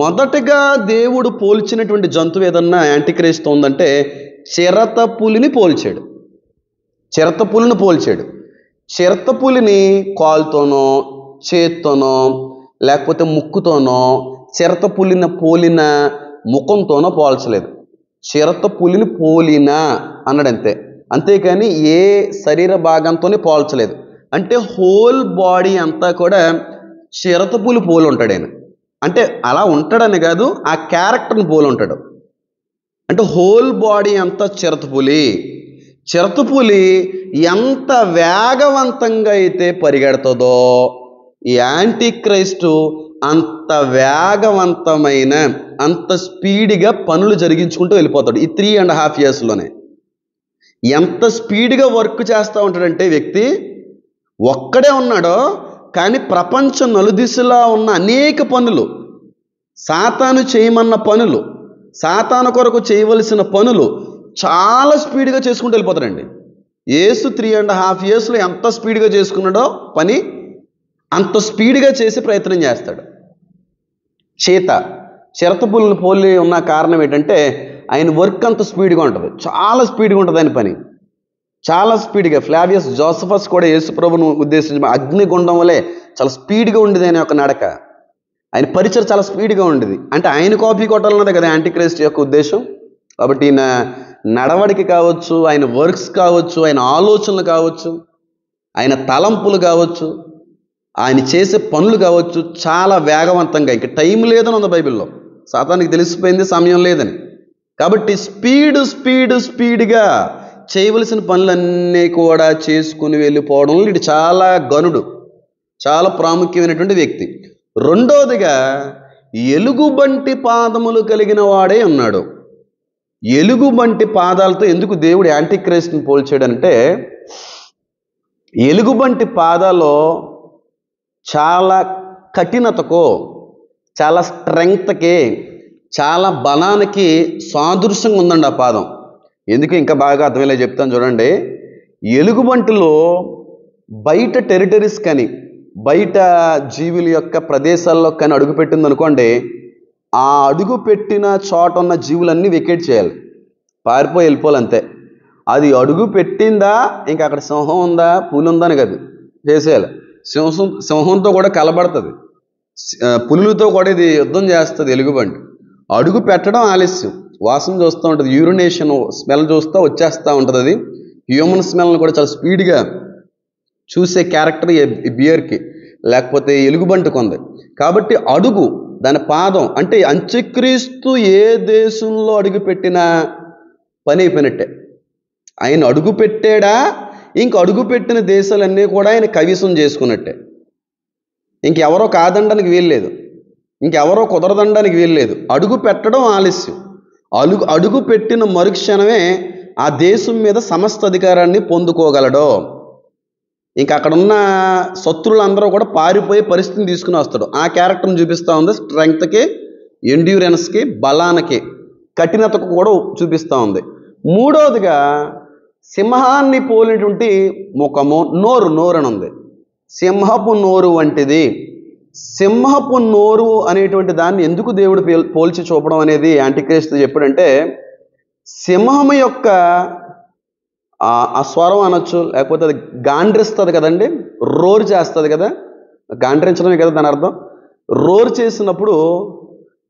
మొదటగా దేవుడు పోల్చినటువంటి జంతువు ఏదన్నా యాంటీక్రైస్ట్ ఉందంటే చిరతపులిని పోల్చాడు. చిరతపులిని పోల్చాడు. చిరతపులిని కాలుతోనో, చేత్తోనో, లేకపోతే ముక్కుతోనో, చిరతపులిన పోలిన ముఖంతోనో పోల్చలేదు. చిరతపులిని పోలిన అన్నాడంతే, అంతేకాని ఏ శరీర భాగంతోనే పోల్చలేదు. అంటే హోల్ బాడీ అంతా కూడా చిరతపులి పోలి ఉంటాడు ఆయన. అంటే అలా ఉంటాడని కాదు, ఆ క్యారెక్టర్ని పోలి ఉంటాడు. అంటే హోల్ బాడీ అంతా చిరతపులి. చిరతపులి ఎంత వేగవంతంగా అయితే పరిగెడుతుందో ఈ యాంటీక్రైస్టు అంత వేగవంతమైన, అంత స్పీడ్గా పనులు జరిగించుకుంటూ వెళ్ళిపోతాడు. ఈ 3.5 yearsలోనే ఎంత స్పీడ్గా వర్క్ చేస్తూ ఉంటాడంటే వ్యక్తి ఒక్కడే ఉన్నాడో కానీ ప్రపంచం నలుదిశలా ఉన్న అనేక పనులు, సాతాను చేయమన్న పనులు, సాతాను కొరకు చేయవలసిన పనులు చాలా స్పీడ్గా చేసుకుంటూ వెళ్ళిపోతాడండి. యేసు 3.5 yearsలో ఎంత స్పీడ్గా చేసుకున్నాడో పని అంత స్పీడ్గా చేసి ప్రయత్నం చేస్తాడు. చిరతపుల్ని పోలి ఉన్న కారణం ఏంటంటే ఆయన వర్క్ అంత స్పీడ్గా ఉంటుంది, చాలా స్పీడ్గా ఉంటుంది ఆయన పని. చాలా స్పీడ్గా. ఫ్లావియస్ జోసఫస్ కూడా యేసుప్రభును ఉద్దేశించి అగ్నిగుండం వలె చాలా స్పీడ్గా ఉండేది ఆయన యొక్క నడక. ఆయన పరిచయం చాలా స్పీడ్గా ఉండేది. అంటే ఆయన కాపీ కొట్టాలన్నది కదా యాంటీక్రైస్ట్ యొక్క ఉద్దేశం. కాబట్టి ఈయన నడవడికి కావచ్చు, ఆయన వర్క్స్ కావచ్చు, ఆయన ఆలోచనలు కావచ్చు, ఆయన తలంపులు కావచ్చు, ఆయన చేసే పనులు కావచ్చు, చాలా వేగవంతంగా, ఇంక టైం లేదని ఉంది బైబిల్లో. సాతానికి తెలిసిపోయింది సమయం లేదని. కాబట్టి స్పీడ్గా చేయవలసిన పనులన్నీ కూడా చేసుకుని వెళ్ళిపోవడంలో ఇటు చాలా గనుడు, చాలా ప్రాముఖ్యమైనటువంటి వ్యక్తి. రెండోదిగా ఎలుగుబంటి పాదములు కలిగిన వాడే ఉన్నాడు. ఎలుగుబంటి పాదాలతో ఎందుకు దేవుడు యాంటీక్రైస్ట్ని పోల్చాడంటే, ఎలుగుబంటి పాదాల్లో చాలా కఠినతకో, చాలా స్ట్రెంగ్త్కి, చాలా బలానికి సాదృశ్యంగా ఉందండి ఆ పాదం. ఎందుకు ఇంకా బాగా అర్థమయ్యేలా చెప్తాను చూడండి. ఎలుగుబంటిలో బయట టెరిటరీస్ కానీ, బయట జీవుల యొక్క ప్రదేశాల్లో కానీ అడుగుపెట్టింది అనుకోండి, ఆ అడుగు పెట్టిన చోట ఉన్న జీవులన్నీ వెకేట్ చేయాలి, పారిపోయి వెళ్ళిపోవాలి అంతే. అది అడుగు పెట్టిందా ఇంకా అక్కడ సింహం ఉందా పులి ఉందా అని కాదు, చేసేయాలి. సింహంతో కూడా కలబడుతుంది, పులులతో కూడా ఇది యుద్ధం చేస్తుంది ఎలుగుబంటి. అడుగు పెట్టడం ఆలస్యం, వాసన చూస్తూ ఉంటుంది, యూరినేషన్ స్మెల్ చూస్తూ వచ్చేస్తూ ఉంటుంది. అది హ్యూమన్ స్మెల్ని కూడా చాలా స్పీడ్గా చూసే క్యారెక్టర్ ఈ బియర్కి, లేకపోతే ఎలుగుబంటికి ఉంది. కాబట్టి అడుగు, దాని పాదం అంటే అంత్యక్రీస్తు ఏ దేశంలో అడుగు పెట్టినా పని అయిపోయినట్టే. ఆయన అడుగు పెట్టాడా, ఇంక అడుగు పెట్టిన దేశాలన్నీ కూడా ఆయన కవిసం చేసుకున్నట్టే. ఇంకెవరో కాదనడానికి వీల్లేదు, ఇంకెవరో కుదరదనడానికి వీల్లేదు. అడుగు పెట్టడం ఆలస్యం, అడుగు పెట్టిన మరుక్షణమే ఆ దేశం మీద సమస్త అధికారాన్ని పొందుకోగలడు. ఇంకా అక్కడ ఉన్న శత్రువులందరూ కూడా పారిపోయే పరిస్థితిని తీసుకుని వస్తాడు. ఆ క్యారెక్టర్ని చూపిస్తూ ఉంది. స్ట్రెంగ్త్కి, ఎండ్యూరెన్స్కి, బలానికి, కఠినతకు కూడా చూపిస్తూ ఉంది. మూడవదిగా సింహాన్ని పోలినటువంటి ముఖము, నోరు అని ఉంది. సింహపు నోరు వంటిది. సింహపు నోరు అనేటువంటి దాన్ని ఎందుకు దేవుడు పోల్చి చూపడం అనేది యాంటీక్రైస్తు చెప్పాడంటే, సింహం యొక్క ఆ స్వరం అనొచ్చు, లేకపోతే అది గాండ్రిస్తుంది కదండి, రోర్ చేస్తుంది కదా, గాండ్రించడమే కదా దాని అర్థం. రోర్ చేసినప్పుడు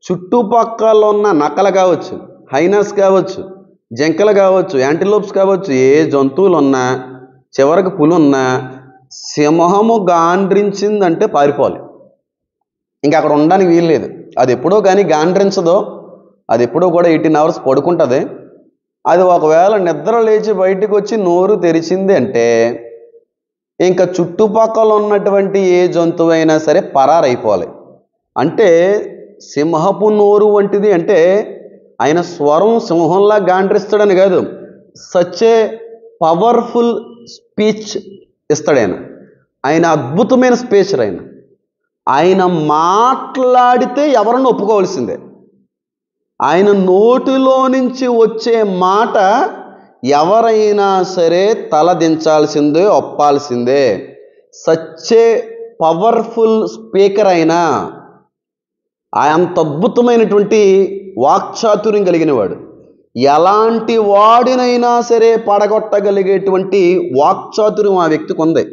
చుట్టుపక్కల ఉన్న నక్కలు కావచ్చు, హైనాస్ కావచ్చు, జంకలు కావచ్చు, యాంటిలోప్స్ కావచ్చు, ఏ జంతువులు ఉన్నా, చివరికి పులి ఉన్నా, సింహము గాండ్రించిందంటే పారిపోవాలి, ఇంకా అక్కడ ఉండడానికి వీల్లేదు. అది ఎప్పుడో కానీ గాండ్రించదో, అది ఎప్పుడో కూడా 18 hours పడుకుంటుంది. అది ఒకవేళ నిద్ర లేచి బయటకు వచ్చి నోరు తెరిచింది అంటే ఇంకా చుట్టుపక్కల ఉన్నటువంటి ఏ జంతువు అయినా సరే పరారైపోవాలి. అంటే సింహపు నోరు వంటిది అంటే ఆయన స్వరం సింహంలా గాండ్రిస్తాడని కాదు, సచ్ ఏ పవర్ఫుల్ స్పీచ్ ఇస్తాడు ఆయన అద్భుతమైన స్పీచర్. ఆయన మాట్లాడితే ఎవరన్నా ఒప్పుకోవాల్సిందే. ఆయన నోటిలో నుంచి వచ్చే మాట ఎవరైనా సరే తలదించాల్సిందే, ఒప్పాల్సిందే. సచ్ ఏ పవర్ఫుల్ స్పీకర్ అయినా, అంత అద్భుతమైనటువంటి వాక్చాతుర్యం కలిగిన వాడు, ఎలాంటి వాడినైనా సరే పడగొట్టగలిగేటువంటి వాక్చాతుర్యం ఆ వ్యక్తికి ఉంది.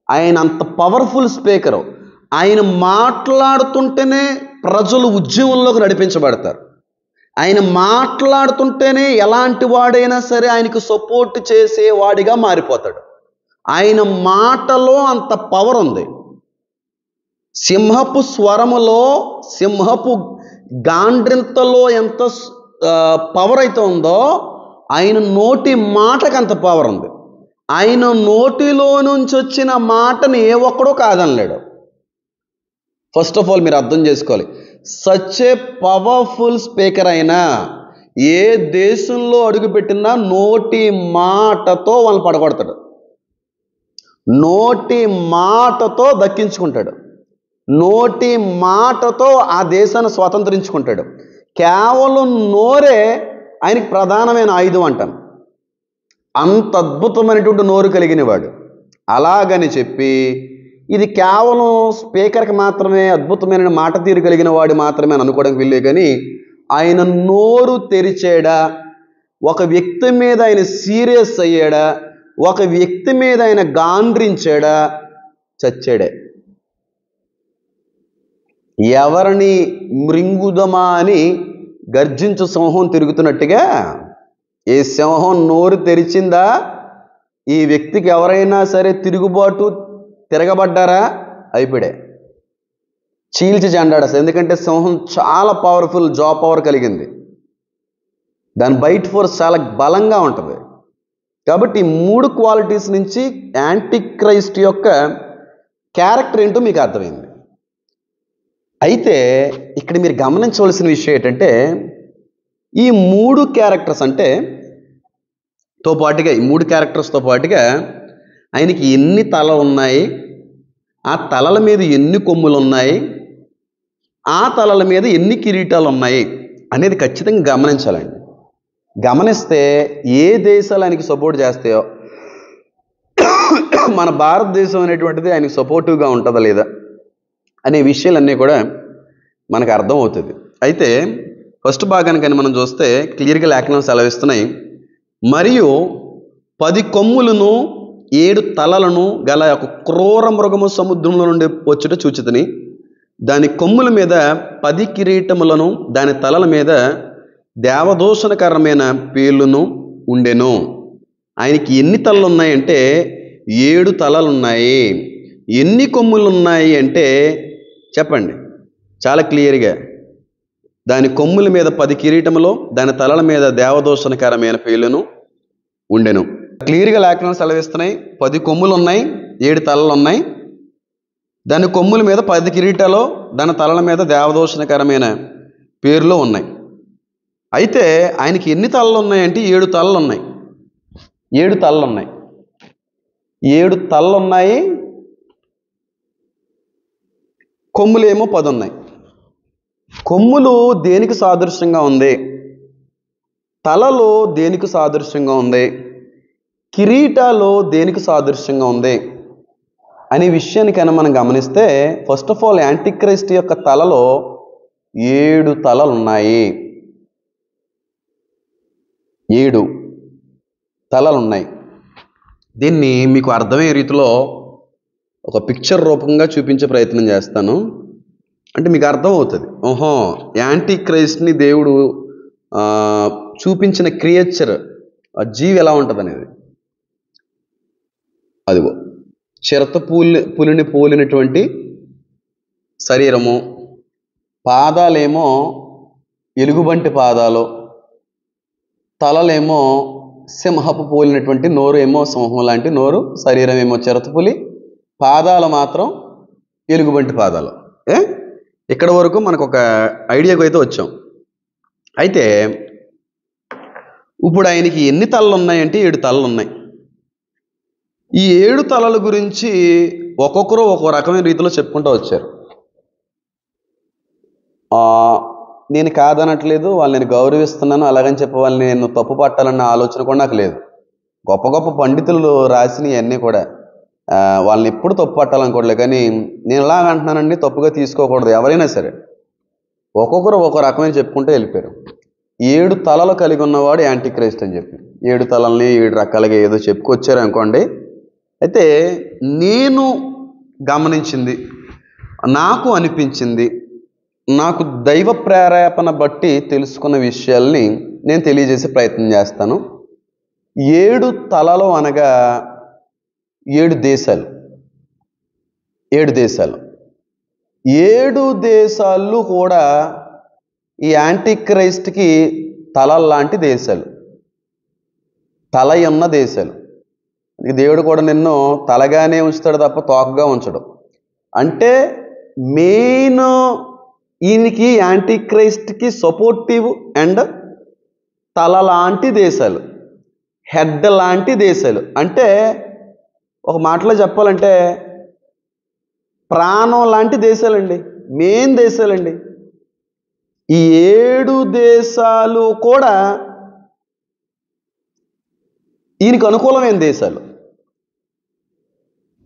ఆయన అంత పవర్ఫుల్ స్పీకరు. ఆయన మాట్లాడుతుంటేనే ప్రజలు ఉద్యమంలోకి నడిపించబడతారు. ఆయన మాట్లాడుతుంటేనే ఎలాంటి వాడైనా సరే ఆయనకు సపోర్ట్ చేసేవాడిగా మారిపోతాడు. ఆయన మాటలో అంత పవర్ ఉంది. సింహపు స్వరములో, సింహపు గాండ్రింతలో ఎంత పవర్ అయితే ఉందో, ఆయన నోటి మాటకు అంత పవర్ ఉంది. ఆయన నోటిలో నుంచి వచ్చిన మాటని ఏ ఒక్కడో కాదనలేడు. ఫస్ట్ ఆఫ్ ఆల్ మీరు అర్థం చేసుకోవాలి, సచ్ ఏ పవర్ఫుల్ స్పీకర్ అయినా ఏ దేశంలో అడుగుపెట్టినా నోటి మాటతో వాళ్ళని పడగొడతాడు, నోటి మాటతో దక్కించుకుంటాడు, నోటి మాటతో ఆ దేశాన్ని స్వతంత్రించుకుంటాడు. కేవలం నోరే ఆయనకి ప్రధానమైన ఆయుధం అంటాను. అంత అద్భుతమైనటువంటి నోరు కలిగిన వాడు. అలాగని చెప్పి ఇది కేవలం స్పీకర్కి మాత్రమే అద్భుతమైన మాట తీరు కలిగిన వాడు మాత్రమే అని అనుకోవడానికి వెళ్ళే, కానీ ఆయన నోరు తెరిచాడా, ఒక వ్యక్తి మీద ఆయన సీరియస్ అయ్యాడా, ఒక వ్యక్తి మీద ఆయన గాండ్రించాడా, చచ్చాడే. ఎవరిని మృంగుదమా అని గర్జించు సింహం తిరుగుతున్నట్టుగా ఏ సింహం నోరు తెరిచిందా, ఈ వ్యక్తికి ఎవరైనా సరే తిరగబడ్డారా, అయిపోయాడే, చీల్చి చెండాడు అసలు. ఎందుకంటే సింహం చాలా పవర్ఫుల్, పవర్ కలిగింది, దాని బైట్ ఫోర్స్ చాలా బలంగా ఉంటుంది. కాబట్టి ఈ 3 క్వాలిటీస్ నుంచి యాంటీ క్రైస్ట్ యొక్క క్యారెక్టర్ ఏంటో మీకు అర్థమైంది. అయితే ఇక్కడ మీరు గమనించవలసిన విషయం ఏంటంటే, ఈ 3 క్యారెక్టర్స్ అంటే ఈ 3 క్యారెక్టర్స్తో పాటుగా ఆయనకి ఎన్ని తలలు ఉన్నాయి, ఆ తలల మీద ఎన్ని కొమ్ములు ఉన్నాయి, ఆ తలల మీద ఎన్ని కిరీటాలు ఉన్నాయి అనేది ఖచ్చితంగా గమనించాలండి. గమనిస్తే ఏ దేశాలు ఆయనకి సపోర్ట్ చేస్తాయో, మన భారతదేశం అనేటువంటిది ఆయనకి సపోర్టివ్గా ఉంటుందా లేదా అనే విషయాలన్నీ కూడా మనకు అర్థమవుతుంది. అయితే ఫస్ట్ భాగాన్ని కానీ మనం చూస్తే క్లియర్గా లేఖనం సెలవిస్తున్నాయి. మరియు 10 కొమ్ములను 7 తలలను గల ఒక క్రూర మృగము సముద్రంలో నుండి వచ్చుట చూచితిని. దాని కొమ్ముల మీద 10 కిరీటములను, దాని తలల మీద దేవదూషణకరమైన పేర్లను ఉండెను. ఆయనకి ఎన్ని తలలు ఉన్నాయంటే 7 తలలు ఉన్నాయి. ఎన్ని కొమ్ములు ఉన్నాయి అంటే చెప్పండి చాలా క్లియర్గా. దాని కొమ్ముల మీద 10 కిరీటములు, దాని తలల మీద దేవదూషణకరమైన పేర్లను ఉండెను. క్లియర్గా లేఖనం సెలవిస్తున్నాయి. 10 కొమ్ములు ఉన్నాయి, 7 తలలు ఉన్నాయి. దాని కొమ్ముల మీద 10 కిరీటాలు, దాని తలల మీద దేవదూషణకరమైన పేర్లు ఉన్నాయి. అయితే ఆయనకి ఎన్ని తలలు ఉన్నాయంటే 7 తలలు ఉన్నాయి. 7 తలలు ఉన్నాయి. 7 తలలు ఉన్నాయి, కొమ్ములు ఏమో 10 ఉన్నాయి. కొమ్ములు దేనికి సాదృశ్యంగా ఉంది, తలలో దేనికి సాదృశ్యంగా ఉంది, కిరీటాలు దేనికి సాదృశ్యంగా ఉంది అనే విషయానికైనా మనం గమనిస్తే, ఫస్ట్ ఆఫ్ ఆల్ యాంటిక్రైస్ట్ యొక్క తలలో 7 తలలు ఉన్నాయి. 7 తలలు ఉన్నాయి. దీన్ని మీకు అర్థమయ్యే రీతిలో ఒక పిక్చర్ రూపంగా చూపించే ప్రయత్నం చేస్తాను. అంటే మీకు అర్థమవుతుంది, ఓహో యాంటీక్రైస్ట్ని దేవుడు చూపించిన క్రియేచర్, ఆ జీవి ఎలా ఉంటుంది అనేది. అదిగో చిరత పులిని పోలినటువంటి శరీరము, పాదాలేమో ఎలుగుబంటి పాదాలు, తలలేమో సింహపు పోలినటువంటి నోరు, ఏమో సింహం లాంటి నోరు, శరీరం ఏమో చిరతపులి, పాదాలు మాత్రం ఎలుగుబంటి పాదాలు. ఇక్కడ వరకు మనకు ఒక ఐడియాకు అయితే వచ్చాం. అయితే ఇప్పుడు ఆయనకి ఎన్ని తలలు ఉన్నాయంటే 7 తలలు ఉన్నాయి. ఈ 7 తలల గురించి ఒక్కొక్కరు ఒక్కో రకమైన రీతిలో చెప్పుకుంటూ వచ్చారు. నేను కాదనట్లేదు, వాళ్ళని నేను గౌరవిస్తున్నాను, అలాగని చెప్పి వాళ్ళని నేను తప్పు పట్టాలన్న ఆలోచన కూడా నాకు లేదు. గొప్ప గొప్ప పండితులు రాసినవి అన్నీ కూడా వాళ్ళని ఎప్పుడు తప్పు పట్టాలనుకోవట్లేదు. కానీ నేను ఇలాగ అంటున్నానండి, తప్పుగా తీసుకోకూడదు ఎవరైనా సరే. ఒక్కొక్కరు ఒక్కో రకమైన చెప్పుకుంటూ వెళ్ళిపోయారు. 7 తలలు కలిగి ఉన్నవాడు యాంటీక్రైస్ట్ అని చెప్పి 7 తలల్ని 7 రకాలుగా ఏదో చెప్పుకొచ్చారు అనుకోండి. అయితే నేను గమనించింది, నాకు అనిపించింది, నాకు దైవ ప్రేరేపణ బట్టి తెలుసుకున్న విషయాల్ని నేను తెలియజేసే ప్రయత్నం చేస్తాను. 7 తలలు అనగా 7 దేశాలు. 7 దేశాలు 7 దేశాలు కూడా ఈ యాంటీక్రైస్ట్కి తలల్లాంటి దేశాలు, తల ఉన్న దేశాలు. దేవుడు కూడా నిన్ను తలగానే ఉంచుతాడు తప్ప తోకగా ఉంచడు. అంటే మెయిన్ ఈయనకి యాంటీక్రైస్ట్కి సపోర్టివ్ అండ్ తల లాంటి దేశాలు, హెడ్ లాంటి దేశాలు. అంటే ఒక మాటలో చెప్పాలంటే ప్రాణం లాంటి దేశాలండి, మెయిన్ దేశాలండి. ఈ 7 దేశాలు కూడా ఈయనకు అనుకూలమైన దేశాలు,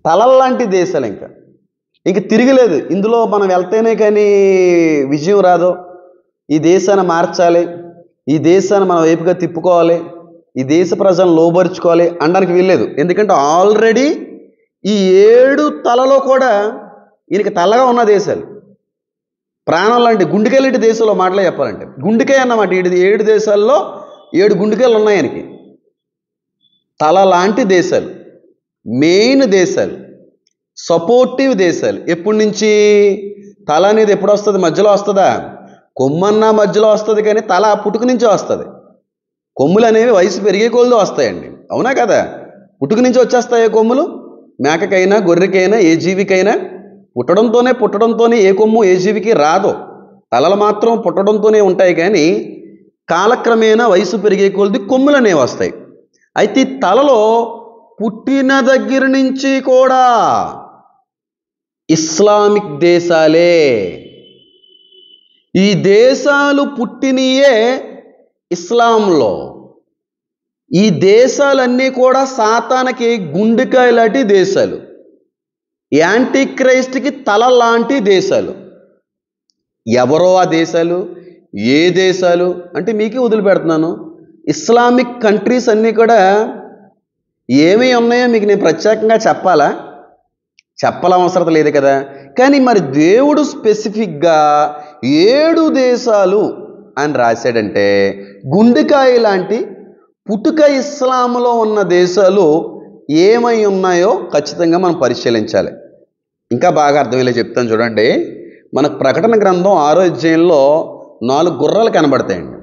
తలల్లాంటి దేశాలు. ఇంక తిరిగిలేదు. ఇందులో మనం వెళ్తేనే కానీ విజయం రాదు. ఈ దేశాన్ని మార్చాలి, ఈ దేశాన్ని మన వైపుగా తిప్పుకోవాలి, ఈ దేశ ప్రజలను లోబరుచుకోవాలి అనడానికి వీల్లేదు. ఎందుకంటే ఆల్రెడీ ఈ 7 తలలో కూడా ఈయనకి తలగా ఉన్న దేశాలు, ప్రాణం లాంటి గుండెకాయ లాంటి దేశంలో మాటలే చెప్పాలంటే గుండెకాయ అన్నమాట. 7 దేశాల్లో 7 గుండెకాయలు ఉన్నాయి ఆయనకి. తల లాంటి దేశాలు, మెయిన్ దేశాలు, సపోర్టివ్ దేశాలు. ఎప్పటి నుంచి? తల అనేది ఎప్పుడు వస్తుంది? మధ్యలో వస్తుందా? కొమ్మన్నా మధ్యలో వస్తుంది, కానీ తల పుట్టుక నుంచే వస్తుంది. కొమ్ములు అనేవి వయసు పెరిగే కొలది వస్తాయండి, అవునా కదా? పుట్టుక నుంచి వచ్చేస్తాయి కొమ్ములు. మేకకైనా గొర్రెకైనా ఏ జీవికైనా పుట్టడంతోనే ఏ కొమ్ము ఏ జీవికి రాదు. తలలు మాత్రం పుట్టడంతోనే ఉంటాయి, కానీ కాలక్రమేణా వయసు పెరిగే కొలది కొమ్ములు అనేవి వస్తాయి. అయితే ఈ తలలో పుట్టిన దగ్గర నుంచి కూడా ఇస్లామిక్ దేశాలే. ఈ దేశాలు పుట్టినయే ఇస్లాంలో. ఈ దేశాలన్నీ కూడా సాతానికి గుండెకాయ లాంటి దేశాలు, యాంటీ క్రైస్ట్కి తల లాంటి దేశాలు. ఎవరో ఆ దేశాలు, ఏ దేశాలు అంటే మీకే వదిలిపెడుతున్నాను. ఇస్లామిక్ కంట్రీస్ అన్నీ కూడా ఏమీ ఉన్నాయో మీకు నేను ప్రత్యేకంగా చెప్పాలవసరం లేదు కదా. కానీ మరి దేవుడు స్పెసిఫిక్గా 7 దేశాలు అని రాశాడంటే గుండెకాయ లాంటి పుట్టుక ఇస్లాంలో ఉన్న దేశాలు ఏమై ఉన్నాయో ఖచ్చితంగా మనం పరిశీలించాలి. ఇంకా బాగా అర్థమయ్యేలా చెప్తాను చూడండి. మనకు ప్రకటన గ్రంథం 6వ అధ్యాయంలో 4 గుర్రాలు కనబడతాయండి.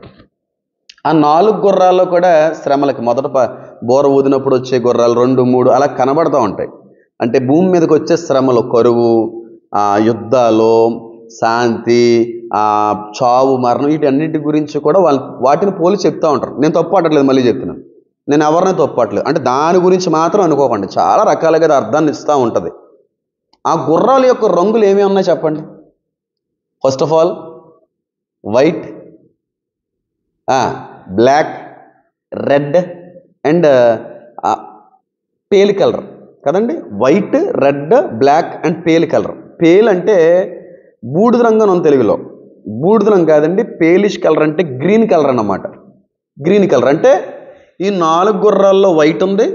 ఆ 4 గుర్రాల్లో కూడా శ్రమలకి మొదట బోర ఊదినప్పుడు వచ్చే గుర్రాలు 2, 3 అలా కనబడుతూ ఉంటాయి. అంటే భూమి మీదకి వచ్చే శ్రమలు, కరువు, యుద్ధాలు, శాంతి, చావు, మరణం, వీటన్నిటి గురించి కూడా వాటిని పోలి చెప్తూ ఉంటారు. నేను తప్పు పట్టట్లేదు, మళ్ళీ చెప్తున్నాను. నేను ఎవరిని తప్పు పట్టలేదు. అంటే దాని గురించి మాత్రం అనుకోకండి, చాలా రకాలుగా అర్థాన్ని ఇస్తూ ఉంటుంది. ఆ గుర్రాల యొక్క రంగులు ఏమేమి ఉన్నాయి చెప్పండి. First of all white, black, red and pale colour కదండి. White, red, black and pale colour. Pale అంటే బూడిద రంగు అని తెలుగులో. బూడిద రంగు కాదండి, పేలిష్ కలర్ అంటే గ్రీన్ కలర్ అన్నమాట. గ్రీన్ కలర్ అంటే ఈ 4 గుర్రాల్లో వైట్ ఉంది,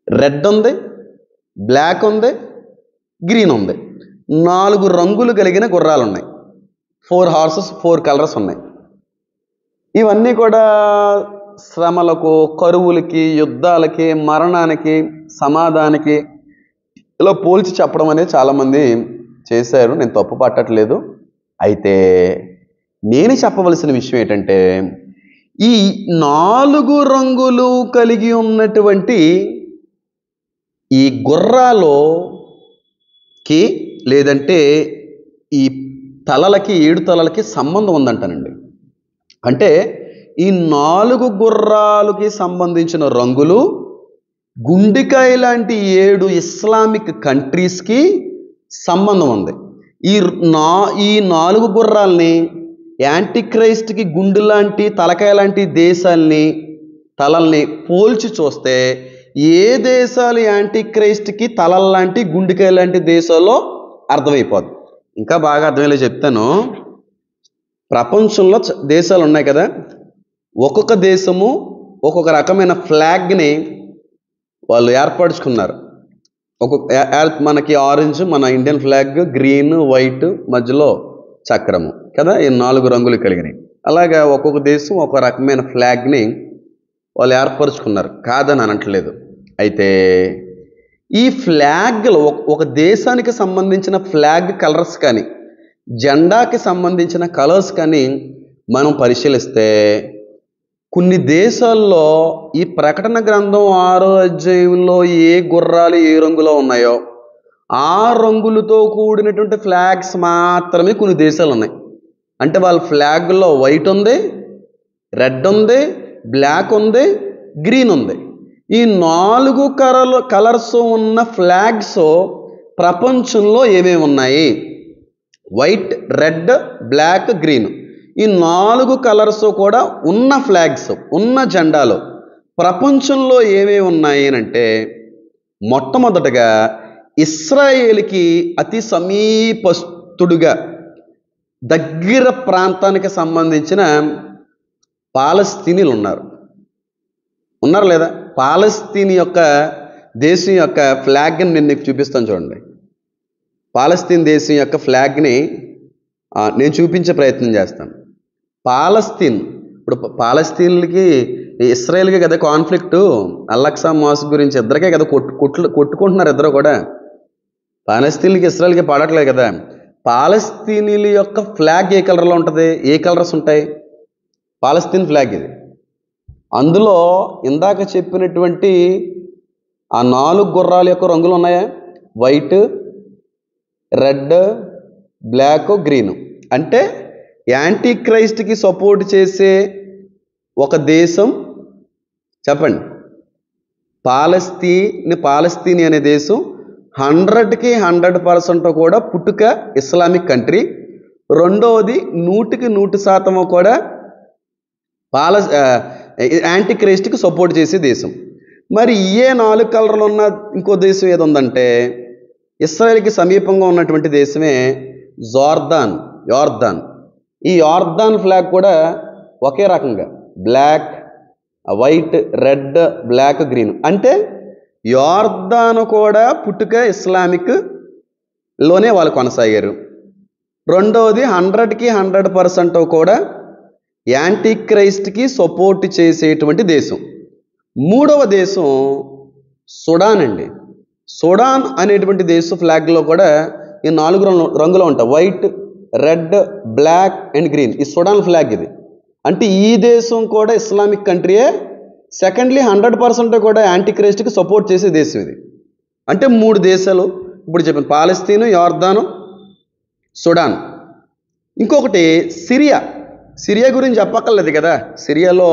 రెడ్ ఉంది, బ్లాక్ ఉంది, గ్రీన్ ఉంది. 4 రంగులు కలిగిన గుర్రాలు ఉన్నాయి. 4 హార్సెస్, 4 కలర్స్ ఉన్నాయి. ఇవన్నీ కూడా శ్రమలకు, కరువులకి, యుద్ధాలకి, మరణానికి, సమాధానానికి ఇలా పోల్చి చెప్పడం అనేది చాలామంది చేశారు. నేను తప్పు పట్టట్లేదు. అయితే నేను చెప్పవలసిన విషయం ఏంటంటే ఈ 4 రంగులు కలిగి ఉన్నటువంటి ఈ గుర్రాలకి లేదంటే ఈ తలలకి 7 తలలకి సంబంధం ఉందంటానండి. అంటే ఈ 4 గుర్రాలకి సంబంధించిన రంగులు గుండెకాయ లాంటి 7 ఇస్లామిక్ కంట్రీస్కి సంబంధం ఉంది. ఈ 4 గుర్రాలని యాంటీ క్రైస్ట్కి గుండె లాంటి, తలకాయ లాంటి తలల్ని పోల్చి చూస్తే ఏ దేశాలు యాంటీ క్రైస్ట్కి తలల్లాంటి, గుండెకాయ లాంటి దేశాల్లో అర్థమైపోద్ది. ఇంకా బాగా అర్థమయ్యేలా చెప్తాను. ప్రపంచంలో దేశాలు ఉన్నాయి కదా, ఒక్కొక్క దేశము ఒక్కొక్క రకమైన ఫ్లాగ్ని వాళ్ళు ఏర్పరచుకున్నారు. మనకి ఆరెంజ్ మన ఇండియన్ ఫ్లాగ్, గ్రీన్, వైట్, మధ్యలో చక్రము కదా, ఈ 4 రంగులు కలిగినాయి. అలాగా ఒక్కొక్క దేశం ఒక రకమైన ఫ్లాగ్ని వాళ్ళు ఏర్పరచుకున్నారు, కాదని అనట్లేదు. అయితే ఈ ఫ్లాగ్లో ఒక దేశానికి సంబంధించిన ఫ్లాగ్ కలర్స్ కానీ, జెండాకి సంబంధించిన కలర్స్ కానీ మనం పరిశీలిస్తే కొన్ని దేశాల్లో ఈ ప్రకటన గ్రంథం 6వ అధ్యాయంలో ఏ గుర్రాలు ఏ రంగులో ఉన్నాయో ఆ రంగులతో కూడినటువంటి ఫ్లాగ్స్ మాత్రమే కొన్ని దేశాలు ఉన్నాయి. అంటే వాళ్ళ ఫ్లాగ్లో వైట్ ఉంది, రెడ్ ఉంది, బ్లాక్ ఉంది, గ్రీన్ ఉంది. ఈ 4 కలర్స్ ఉన్న ఫ్లాగ్స్ ప్రపంచంలో ఏమేమి ఉన్నాయి? White, red, black, green. ఈ 4 కలర్స్ కూడా ఉన్న ఫ్లాగ్స్, ఉన్న జెండాలు ప్రపంచంలో ఏమేమి ఉన్నాయి అంటే మొట్టమొదటగా ఇశ్రాయేలుకి అతి సమీపస్తుడుగా దగ్గర ప్రాంతానికి సంబంధించిన పాలస్తీనీలు ఉన్నారు. ఉన్నారు లేదా? పాలస్తీన్ యొక్క దేశం యొక్క ఫ్లాగ్ని నేను నీకు చూపిస్తాను చూడండి. పాలస్తీన్ దేశం యొక్క ఫ్లాగ్ని నేను చూపించే ప్రయత్నం చేస్తాను. పాలస్తీన్, ఇప్పుడు పాలస్తీన్లకి ఇస్రాయేల్కి కదా కాన్ఫ్లిక్టు, అల్లక్సా మాస్క్ గురించి ఇద్దరికే కదా కొట్టుకుంటున్నారు ఇద్దరు కూడా. పాలస్తీన్లకి ఇస్రాయేల్కి పడట్లేదు కదా. పాలస్తీనీల యొక్క ఫ్లాగ్ ఏ కలర్లో ఉంటుంది? ఏ కలర్స్ ఉంటాయి? పాలస్తీన్ ఫ్లాగ్ ఇది. అందులో ఇందాక చెప్పినటువంటి ఆ 4 గుర్రాల యొక్క రంగులు ఉన్నాయా? White, red, black, green. అంటే యాంటీ క్రైస్ట్కి సపోర్ట్ చేసే ఒక దేశం చెప్పండి. పాలస్తీన్ అనే దేశం 100కి 100% కూడా పుట్టుక ఇస్లామిక్ కంట్రీ. రెండవది 100కి 100% కూడా యాంటీ క్రైస్ట్కి సపోర్ట్ చేసే దేశం. మరి ఏ 4 కలర్లు ఉన్న ఇంకో దేశం ఏది ఉందంటే ఇస్రాయేల్కి సమీపంగా ఉన్నటువంటి దేశమే యోర్దాన్. ఈ యోర్దాన్ ఫ్లాగ్ కూడా ఒకే రకంగా black, white, red, black, green. అంటే యోర్దాను కూడా పుట్టుక ఇస్లామిక్ లోనే వాళ్ళు కొనసాగారు. రెండవది 100కి 100% కూడా యాంటీ క్రైస్ట్కి సపోర్ట్ చేసేటువంటి దేశం. మూడవ దేశం సుడాన్ అండి. సుడాన్ అనేటువంటి దేశం ఫ్లాగ్లో కూడా ఈ 4 రంగులు ఉంటాయి, white, red, black and green. ఈ సుడాన్ ఫ్లాగ్ ఇది. అంటే ఈ దేశం కూడా ఇస్లామిక్ కంట్రీయే. సెకండ్లీ 100% కూడా యాంటీ క్రైస్ట్కి సపోర్ట్ చేసే దేశం ఇది. అంటే 3 దేశాలు ఇప్పుడు చెప్పాను, పాలస్తీను, యోర్దాను, సుడాన్. ఇంకొకటి సిరియా గురించి చెప్పక్కర్లేదు కదా. సిరియాలో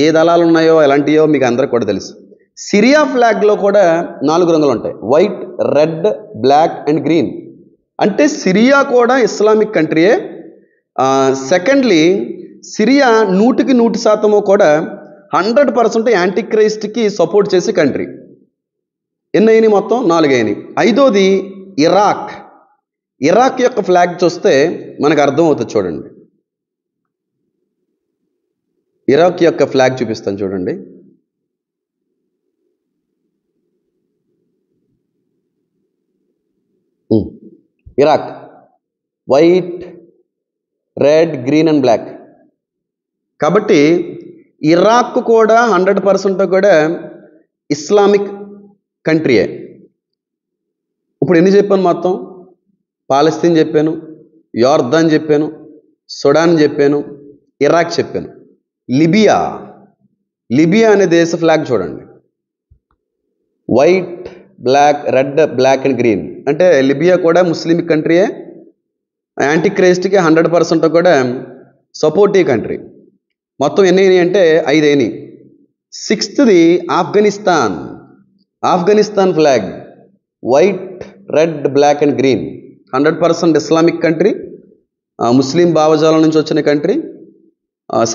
ఏ దళాలు ఉన్నాయో ఎలాంటియో మీకు అందరికి కూడా తెలుసు. సిరియా ఫ్లాగ్లో కూడా 4 రంగులు ఉంటాయి, white, red, black and green. అంటే సిరియా కూడా ఇస్లామిక్ కంట్రీయే. సెకండ్లీ సిరియా 100కి 100% కూడా 100% యాంటీ క్రైస్ట్కి సపోర్ట్ చేసే కంట్రీ. ఎన్ని అయినాయి? మొత్తం 4 అయినాయి. ఐదోది ఇరాక్ యొక్క ఫ్లాగ్ చూస్తే మనకు అర్థమవుతుంది చూడండి. ఇరాక్ యొక్క ఫ్లాగ్ చూపిస్తాను చూడండి. Iraq white, red, green and black. కాబట్టి ఇరాక్ కూడా 100% కూడా ఇస్లామిక్ కంట్రీయే. ఇప్పుడు ఎన్ని చెప్పాను? మొత్తం పాలస్తీన్ చెప్పాను, యోర్దాన్ చెప్పాను, సుడాన్ చెప్పాను, ఇరాక్ చెప్పాను. లిబియా అనే దేశ ఫ్లాగ్ చూడండి, white, black, red, black and green. అంటే లిబియా కూడా ముస్లిం కంట్రీయే, యాంటీ క్రైస్ట్కి 100% కూడా సపోర్టివ్ కంట్రీ. మొత్తం ఎన్ని అయినాయి అంటే 5 అయినాయి. 6థది Afghanistan flag white, red, black and green. 100% Islamic country, Muslim భావజాలం నుంచి వచ్చిన కంట్రీ.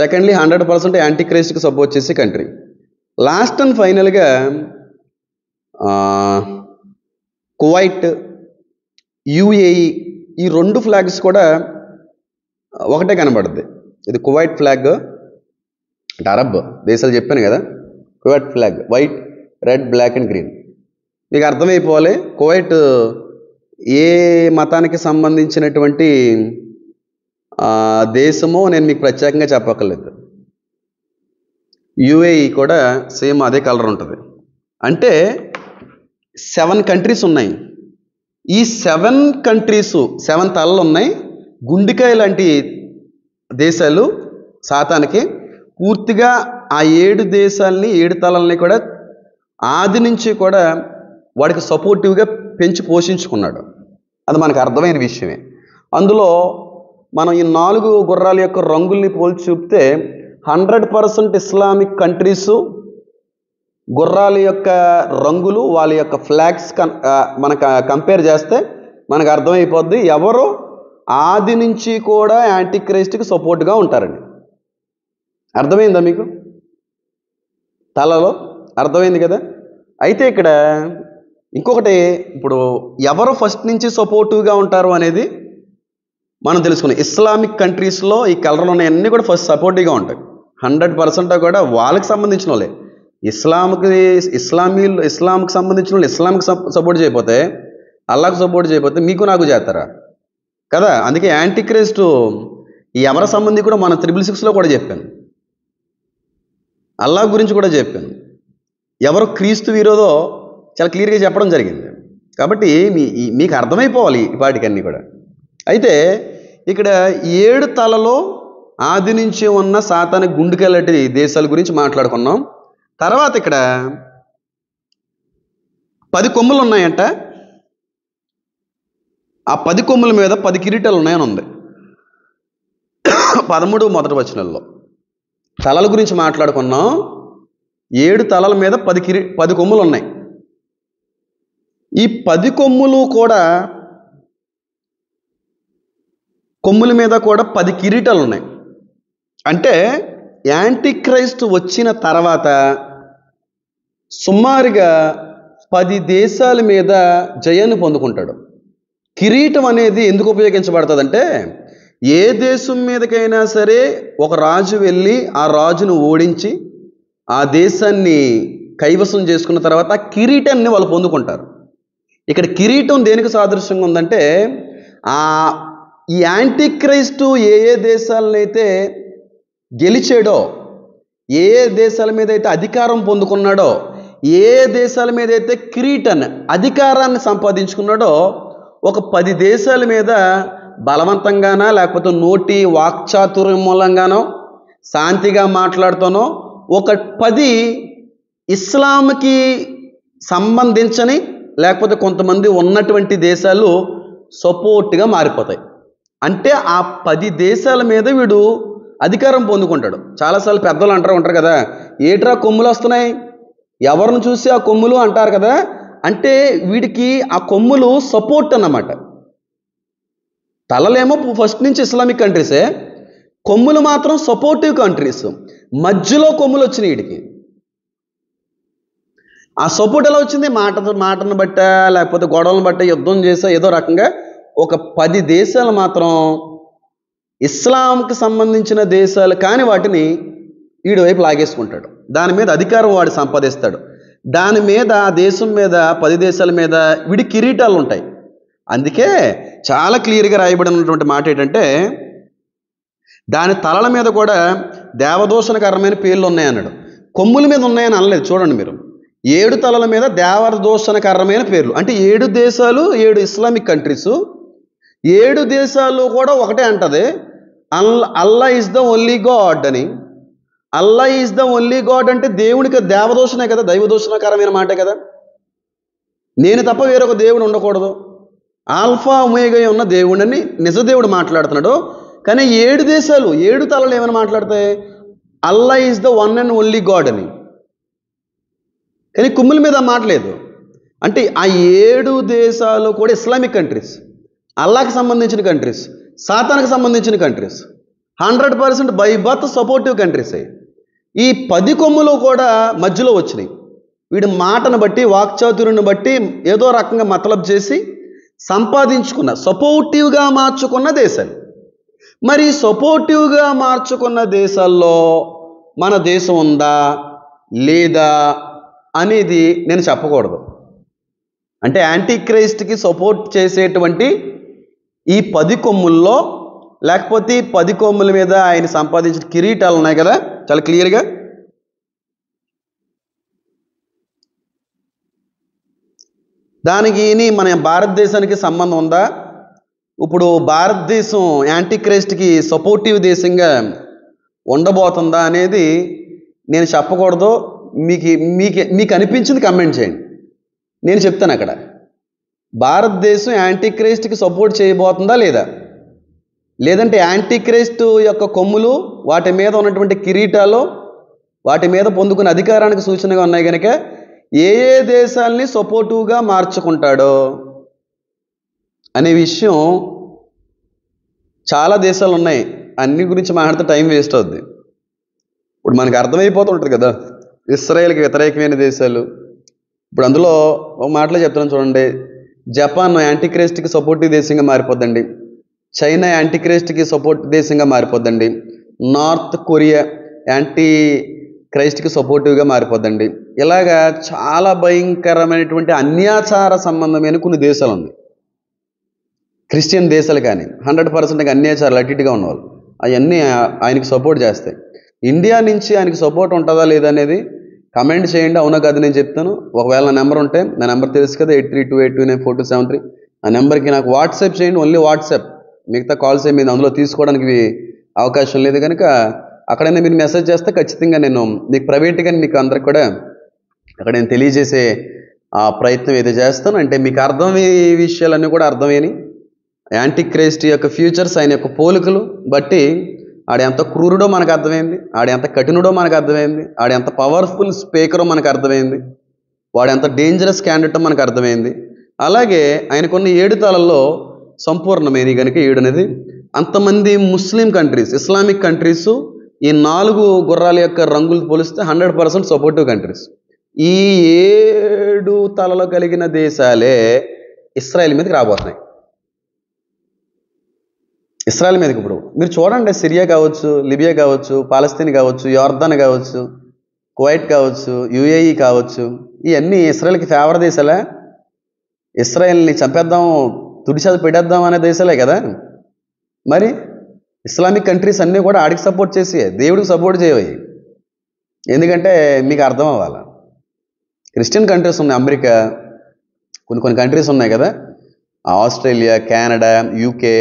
సెకండ్లీ 100% యాంటీ క్రైస్ట్కి సపోర్ట్ చేసే కంట్రీ. లాస్ట్ అండ్ ఫైనల్గా కువైట్, యుఏఈ. ఈ 2 ఫ్లాగ్స్ కూడా ఒకటే కనబడుద్ది. ఇది కువైట్ ఫ్లాగ్ అంటే అరబ్ దేశాలు చెప్పాను కదా. Kuwait flag white, red, black and green. మీకు అర్థమైపోవాలి కువైట్ ఏ మతానికి సంబంధించినటువంటి దేశమో నేను మీకు ప్రత్యేకంగా చెప్పక్కర్లేదు. యుఏఈ కూడా సేమ్ అదే కలర్ ఉంటుంది. అంటే 7 కంట్రీస్ ఉన్నాయి. ఈ 7 కంట్రీస్ 7 తలలు ఉన్నాయి. గుండెకాయ లాంటి దేశాలు సాతానికి. పూర్తిగా ఆ 7 దేశాలని 7 తలల్ని కూడా ఆది నుంచి కూడా వాడికి సపోర్టివ్గా పెంచి పోషించుకున్నాడు. అది మనకు అర్థమైన విషయమే. అందులో మనం ఈ 4 గుర్రాల యొక్క రంగుల్ని పోల్చి చూపితే 100% ఇస్లామిక్ కంట్రీసు గుర్రాల యొక్క రంగులు, వాళ్ళ యొక్క ఫ్లాగ్స్ మనకు కంపేర్ చేస్తే మనకు అర్థమైపోద్ది ఎవరు ఆది నుంచి కూడా యాంటీ క్రైస్ట్కి సపోర్ట్గా ఉంటారండి. అర్థమైందా మీకు? తలలో అర్థమైంది కదా. అయితే ఇక్కడ ఇంకొకటి, ఇప్పుడు ఎవరు ఫస్ట్ నుంచి సపోర్టివ్గా ఉంటారు అనేది మనం తెలుసుకున్నాం. ఇస్లామిక్ కంట్రీస్లో ఈ కలర్లు ఉన్నాయన్నీ కూడా ఫస్ట్ సపోర్టివ్గా ఉంటాయి. 100% కూడా వాళ్ళకి సంబంధించిన వాళ్ళే. ఇస్లాంకి సంబంధించిన వాళ్ళు ఇస్లాంకి సపోర్ట్ చేయకపోతే, అల్లాహకు సపోర్ట్ చేయకపోతే మీకు నాకు చేస్తారా కదా. అందుకే యాంటీ క్రైస్ట్ ఎవరి సంబంధి కూడా మన 666లో కూడా చెప్పాను, అల్లాహ్ గురించి కూడా చెప్పాను. ఎవరు క్రీస్తు విరోధో చాలా క్లియర్గా చెప్పడం జరిగింది. కాబట్టి మీకు అర్థమైపోవాలి వాటికన్నీ కూడా. అయితే ఇక్కడ 7 తలలో ఆది నుంచి ఉన్న సాతాని గుండెకెళ్ళటి దేశాల గురించి మాట్లాడుకున్నాం. తర్వాత ఇక్కడ 10 కొమ్ములు ఉన్నాయంట. ఆ 10 కొమ్ముల మీద 10 కిరీటాలు ఉన్నాయని ఉంది 13 మొదటి వచనంలో. తలల గురించి మాట్లాడుకున్నాం. 7 తలల మీద 10 కొమ్ములు ఉన్నాయి. ఈ 10 కొమ్ములు కూడా, కొమ్ముల మీద కూడా 10 కిరీటాలు ఉన్నాయి. అంటే యాంటీ క్రైస్ట్ వచ్చిన తర్వాత సుమారుగా 10 దేశాల మీద జయాన్ని పొందుకుంటాడు. కిరీటం అనేది ఎందుకు ఉపయోగించబడుతుందంటే, ఏ దేశం మీదకైనా సరే ఒక రాజు వెళ్ళి ఆ రాజును ఓడించి ఆ దేశాన్ని కైవసం చేసుకున్న తర్వాత ఆ కిరీటాన్ని వాళ్ళు పొందుకుంటారు. ఇక్కడ కిరీటం దేనికి సాదృశ్యంగా ఉందంటే, ఈ యాంటీ క్రైస్టు ఏ దేశాలనైతే గెలిచాడో, ఏ దేశాల మీద అయితే అధికారం పొందుకున్నాడో, ఏ దేశాల మీద అయితే కిరీటాన్ని అధికారాన్ని సంపాదించుకున్నాడో, ఒక 10 దేశాల మీద బలవంతంగానో లేకపోతే నోటి వాక్చాతుర్యం మూలంగానో శాంతిగా మాట్లాడుతానో ఒక 10 ఇస్లాంకి సంబంధించని లేకపోతే కొంతమంది ఉన్నటువంటి దేశాలు సపోర్ట్గా మారిపోతాయి. అంటే ఆ 10 దేశాల మీద వీడు అధికారం పొందుకుంటాడు. చాలాసార్లు పెద్దలు ఉంటారు కదా, ఏట్రా కొమ్ములు వస్తున్నాయి, ఎవరిని చూసి ఆ కొమ్ములు అంటారు కదా. అంటే వీడికి ఆ కొమ్ములు సపోర్ట్ అన్నమాట. తలలేమో ఫస్ట్ నుంచి ఇస్లామిక్ కంట్రీసే, కొమ్ములు మాత్రం సపోర్టివ్ కంట్రీస్. మధ్యలో కొమ్ములు వచ్చినాయి వీడికి. ఆ సపోర్ట్ ఎలా వచ్చింది? మాటను బట్ట లేకపోతే గొడవలను బట్ట యుద్ధం చేసా ఏదో రకంగా ఒక 10 దేశాలు మాత్రం ఇస్లాంకి సంబంధించిన దేశాలు కాని వాటిని వీడి వైపు లాగేసుకుంటాడు. దాని మీద అధికారం వాడు సంపాదిస్తాడు. దాని మీద ఆ దేశం మీద 10 దేశాల మీద వీడి కిరీటాలు ఉంటాయి. అందుకే చాలా క్లియర్గా రాయబడినటువంటి మాట ఏంటంటే, దాని తలల మీద కూడా దేవదూషణకరమైన పేర్లు ఉన్నాయన్నాడు. కొమ్ముల మీద ఉన్నాయని అనలేదు. చూడండి మీరు, 7 తలల మీద దేవదూషణకరమైన పేర్లు. అంటే 7 దేశాలు, 7 ఇస్లామిక్ కంట్రీస్, 7 దేశాలు కూడా ఒకటే అంటది, అల్లా ఈజ్ ద ఓన్లీ గాడ్ అని. అల్లా ఈజ్ ద ఓన్లీ గాడ్ అంటే దేవునికి దేవదూషణే కదా, దైవదూషణకరమైన మాటే కదా. నేను తప్ప వేరొక దేవుడు ఉండకూడదు, ఆల్ఫా ఒమేగా ఉన్న దేవుడని నిజదేవుడు మాట్లాడుతున్నాడు. కానీ 7 దేశాలు 7 తలలు ఏమైనా మాట్లాడతాయి, Allah is the one and only God అని. కానీ కొమ్ముల మీద మాటలేదు. అంటే ఆ 7 దేశాలు కూడా ఇస్లామిక్ కంట్రీస్, అల్లాకి సంబంధించిన కంట్రీస్, సాతానికి సంబంధించిన countries, 100% by birth supportive countries. ఈ 10 కొమ్ములు కూడా మధ్యలో వచ్చినాయి. వీడి మాటను బట్టి వాక్చాతుర్యాన్ని బట్టి ఏదో రకంగా మతలబ్ చేసి సంపాదించుకున్న సపోర్టివ్గా మార్చుకున్న దేశాలు. మరి సపోర్టివ్గా మార్చుకున్న దేశాల్లో మన దేశం ఉందా లేదా అనేది నేను చెప్పకూడదు. అంటే యాంటీ క్రైస్ట్కి సపోర్ట్ చేసేటువంటి ఈ 10 కొమ్ముల్లో లేకపోతే 10 కొమ్ముల మీద ఆయన సంపాదించిన కిరీటాలు ఉన్నాయి కదా చాలా క్లియర్గా. దానికి మన భారతదేశానికి సంబంధం ఉందా? ఇప్పుడు భారతదేశం యాంటీ క్రైస్ట్కి సపోర్టివ్ దేశంగా ఉండబోతుందా అనేది నేను చెప్పకూడదు. మీకు అనిపించింది కమెంట్ చేయండి, నేను చెప్తాను. అక్కడ భారతదేశం యాంటీ క్రైస్ట్కి సపోర్ట్ చేయబోతుందా లేదా, లేదంటే యాంటీ క్రైస్ట్ యొక్క కొమ్ములు వాటి మీద ఉన్నటువంటి కిరీటాలు వాటి మీద పొందుకున్న అధికారానికి సూచనగా ఉన్నాయి కనుక ఏ దేశాలని సపోర్టివ్గా మార్చుకుంటాడో అనే విషయం చాలా దేశాలు ఉన్నాయి. అన్ని గురించి మాట్లాడితే టైం వేస్ట్ అవుద్ది. ఇప్పుడు మనకు అర్థమైపోతుంటుంది కదా, ఇస్రాయేల్కి వ్యతిరేకమైన దేశాలు. ఇప్పుడు అందులో ఒక మాటలో చెప్తాను చూడండి, జపాన్ యాంటీ క్రైస్ట్కి సపోర్టివ్ దేశంగా మారిపోద్దండి, చైనా యాంటీ క్రైస్ట్కి సపోర్ట్ దేశంగా మారిపోద్దండి, నార్త్ కొరియా యాంటీ క్రైస్ట్కి సపోర్టివ్గా మారిపోద్దండి. ఇలాగా చాలా భయంకరమైనటువంటి అన్యాచార సంబంధమైన కొన్ని దేశాలు ఉన్నాయి. క్రిస్టియన్ దేశాలు కానీ 100% అన్యాచారాలు అటు ఇటుగా ఉన్నవాళ్ళు అవన్నీ ఆయనకి సపోర్ట్ చేస్తాయి. ఇండియా నుంచి ఆయనకి సపోర్ట్ ఉంటుందా లేదా అనేది కమెంట్ చేయండి. అవునా కాదు నేను చెప్తాను. ఒకవేళ నా నెంబర్ ఉంటే, నా నెంబర్ తెలుసు కదా, 8328294273, ఆ నెంబర్కి నాకు వాట్సాప్ చేయండి. ఓన్లీ వాట్సాప్, మిగతా కాల్స్ ఏమి అందులో తీసుకోవడానికి అవకాశం లేదు కనుక అక్కడైనా మీరు మెసేజ్ చేస్తే ఖచ్చితంగా నేను మీకు ప్రైవేట్గా మీకు అందరికి కూడా అక్కడ నేను తెలియజేసే ఆ ప్రయత్నం ఏదో చేస్తాను. అంటే మీకు అర్థమయ్యే విషయాలన్నీ కూడా అర్థమయ్యాయి. యాంటీ క్రైస్ట్ యొక్క ఫ్యూచర్స్, ఆయన యొక్క పోలికలు బట్టి ఆడెంత క్రూరుడో మనకు అర్థమైంది, ఆడెంత కఠినుడో మనకు అర్థమైంది, ఆడెంత పవర్ఫుల్ స్పీకరో మనకు అర్థమైంది, వాడెంత డేంజరస్ క్యాండిడేటో మనకు అర్థమైంది. అలాగే ఆయనకున్న 7 తలల్లో సంపూర్ణమైన కనుక 7 అనేది అంతమంది ముస్లిం కంట్రీస్, ఇస్లామిక్ కంట్రీస్ ఈ 4 గుర్రాల యొక్క రంగులు పోలిస్తే 100% సపోర్టివ్ కంట్రీస్. ఈ 7 తలలు కలిగిన దేశాలే ఇస్రాయేల్ మీదకి రాబోతున్నాయి. ఇస్రాయేల్ మీదకి ఇప్పుడు మీరు చూడండి, సిరియా కావచ్చు, లిబియా కావచ్చు, పాలస్తీన్ కావచ్చు, యోర్దాన్ కావచ్చు, కువైట్ కావచ్చు, యుఏఈ కావచ్చు, ఇవన్నీ ఇస్రాయేల్కి ఫేవర్ దేశాలే. ఇస్రాయేల్ని చంపేద్దాం, తుడిచేది పెట్టేద్దాం అనే దేశాలే కదా. మరి ఇస్లామిక్ కంట్రీస్ అన్నీ కూడా ఆడికి సపోర్ట్ చేసి దేవుడికి సపోర్ట్ చేయవి. ఎందుకంటే మీకు అర్థం అవ్వాలి. క్రిస్టియన్ కంట్రీస్ ఉన్నాయి, అమెరికా, కొన్ని కంట్రీస్ ఉన్నాయి కదా, ఆస్ట్రేలియా, కెనడా, యూకే,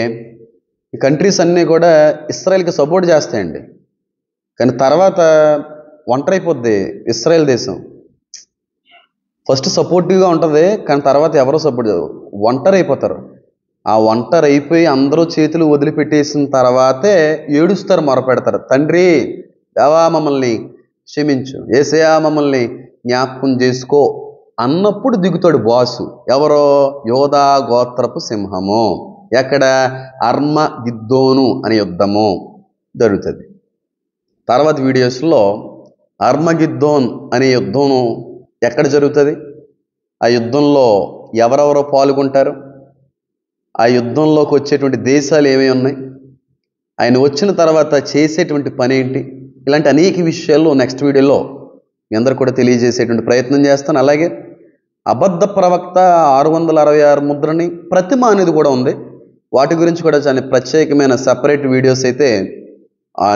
ఈ కంట్రీస్ అన్నీ కూడా ఇస్రాయేల్కి సపోర్ట్ చేస్తాయండి. కానీ తర్వాత ఒంటరైపోద్ది ఇస్రాయేల్ దేశం. ఫస్ట్ సపోర్టివ్గా ఉంటుంది, కానీ తర్వాత ఎవరో సపోర్ట్ చేయరు, ఒంటరి అయిపోతారు. ఆ ఒంటరి అయిపోయి అందరూ చేతులు వదిలిపెట్టేసిన తర్వాతే ఏడుస్తారు, మొరపెడతారు, తండ్రి దేవా మమ్మల్ని క్షమించు, యేసయ్యా మమ్మల్ని జ్ఞాపకం చేసుకో అన్నప్పుడు దిగుతాడు బాసు. ఎవరో యోధా గోత్రపు సింహము. ఎక్కడ? అర్మగిద్దోను అనే యుద్ధము జరుగుతుంది. తర్వాత వీడియోస్లో అర్మగిద్దోన్ అనే యుద్ధం ఎక్కడ జరుగుతుంది, ఆ యుద్ధంలో ఎవరెవరో పాల్గొంటారు, ఆ యుద్ధంలోకి వచ్చేటువంటి దేశాలు ఏమేమి ఉన్నాయి, ఆయన వచ్చిన తర్వాత చేసేటువంటి పని ఏంటి, ఇలాంటి అనేక విషయాలు నెక్స్ట్ వీడియోలో మీ అందరు కూడా తెలియజేసేటువంటి ప్రయత్నం చేస్తాను. అలాగే అబద్ధ ప్రవక్త 666 ముద్రని ప్రతిమ అనేది కూడా ఉంది. వాటి గురించి కూడా చాలా ప్రత్యేకమైన సపరేట్ వీడియోస్ అయితే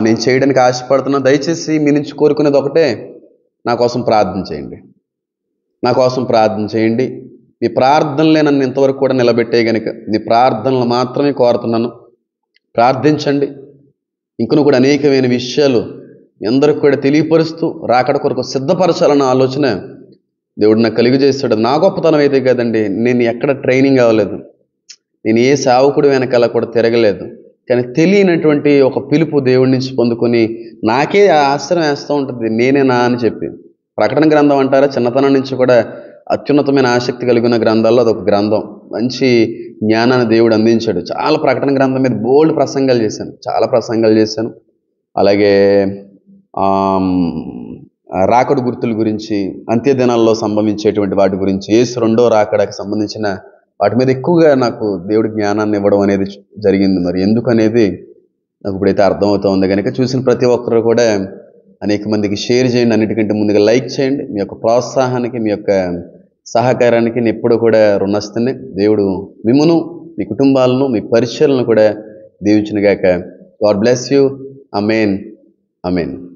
నేను చేయడానికి ఆశపడుతున్నాను. దయచేసి మీ నుంచి కోరుకునేది ఒకటే, నా కోసం ప్రార్థన చేయండి, నా కోసం ప్రార్థన చేయండి. మీ ప్రార్థనలే నన్ను ఇంతవరకు కూడా నిలబెట్టే కనుక మీ ప్రార్థనలు మాత్రమే కోరుతున్నాను. ప్రార్థించండి. ఇంకను కూడా అనేకమైన విషయాలు మీ అందరికి కూడా తెలియపరుస్తూ రాకడ కొరకు సిద్ధపరచాలన్న ఆలోచన దేవుడు నాకు కలిగజేస్తాడు. నా గొప్పతనం అయితే కదండి, నేను ఎక్కడ ట్రైనింగ్ అవ్వలేదు, నేను ఏ సేవకుడు వెనకాల కూడా తిరగలేదు, కానీ తెలియనటువంటి ఒక పిలుపు దేవుడి నుంచి పొందుకొని నాకే ఆశ్చర్యం వేస్తూ ఉంటుంది, నేనేనా అని చెప్పి. ప్రకటన గ్రంథం అంటారా, చిన్నతనం నుంచి కూడా అత్యున్నతమైన ఆసక్తి కలిగిన గ్రంథాల్లో అదొక గ్రంథం. మంచి జ్ఞానాన్ని దేవుడు అందించాడు. చాలా ప్రకటన గ్రంథం మీద బోల్డ్ ప్రసంగాలు చేశాను, చాలా ప్రసంగాలు చేశాను. అలాగే రాకడ గుర్తుల గురించి, అంత్యదినాల్లో సంభవించేటువంటి వాటి గురించి, యేసు రెండో రాకడకు సంబంధించిన వాటి మీద ఎక్కువగా నాకు దేవుడి జ్ఞానాన్ని ఇవ్వడం అనేది జరిగింది. మరి ఎందుకు అనేది నాకు ఇప్పుడైతే అర్థమవుతూ ఉంది కనుక చూసిన ప్రతి ఒక్కరు కూడా అనేక మందికి షేర్ చేయండి. అన్నిటికంటే ముందుగా లైక్ చేయండి. మీ యొక్క ప్రోత్సాహానికి, మీ యొక్క సహకారానికి నేను ఎప్పుడూ కూడా రుణస్తున్నే. దేవుడు మిమ్మును, మీ కుటుంబాలను, మీ పరిచయాలను కూడా దీవించును గాక. God bless you. Amen, amen.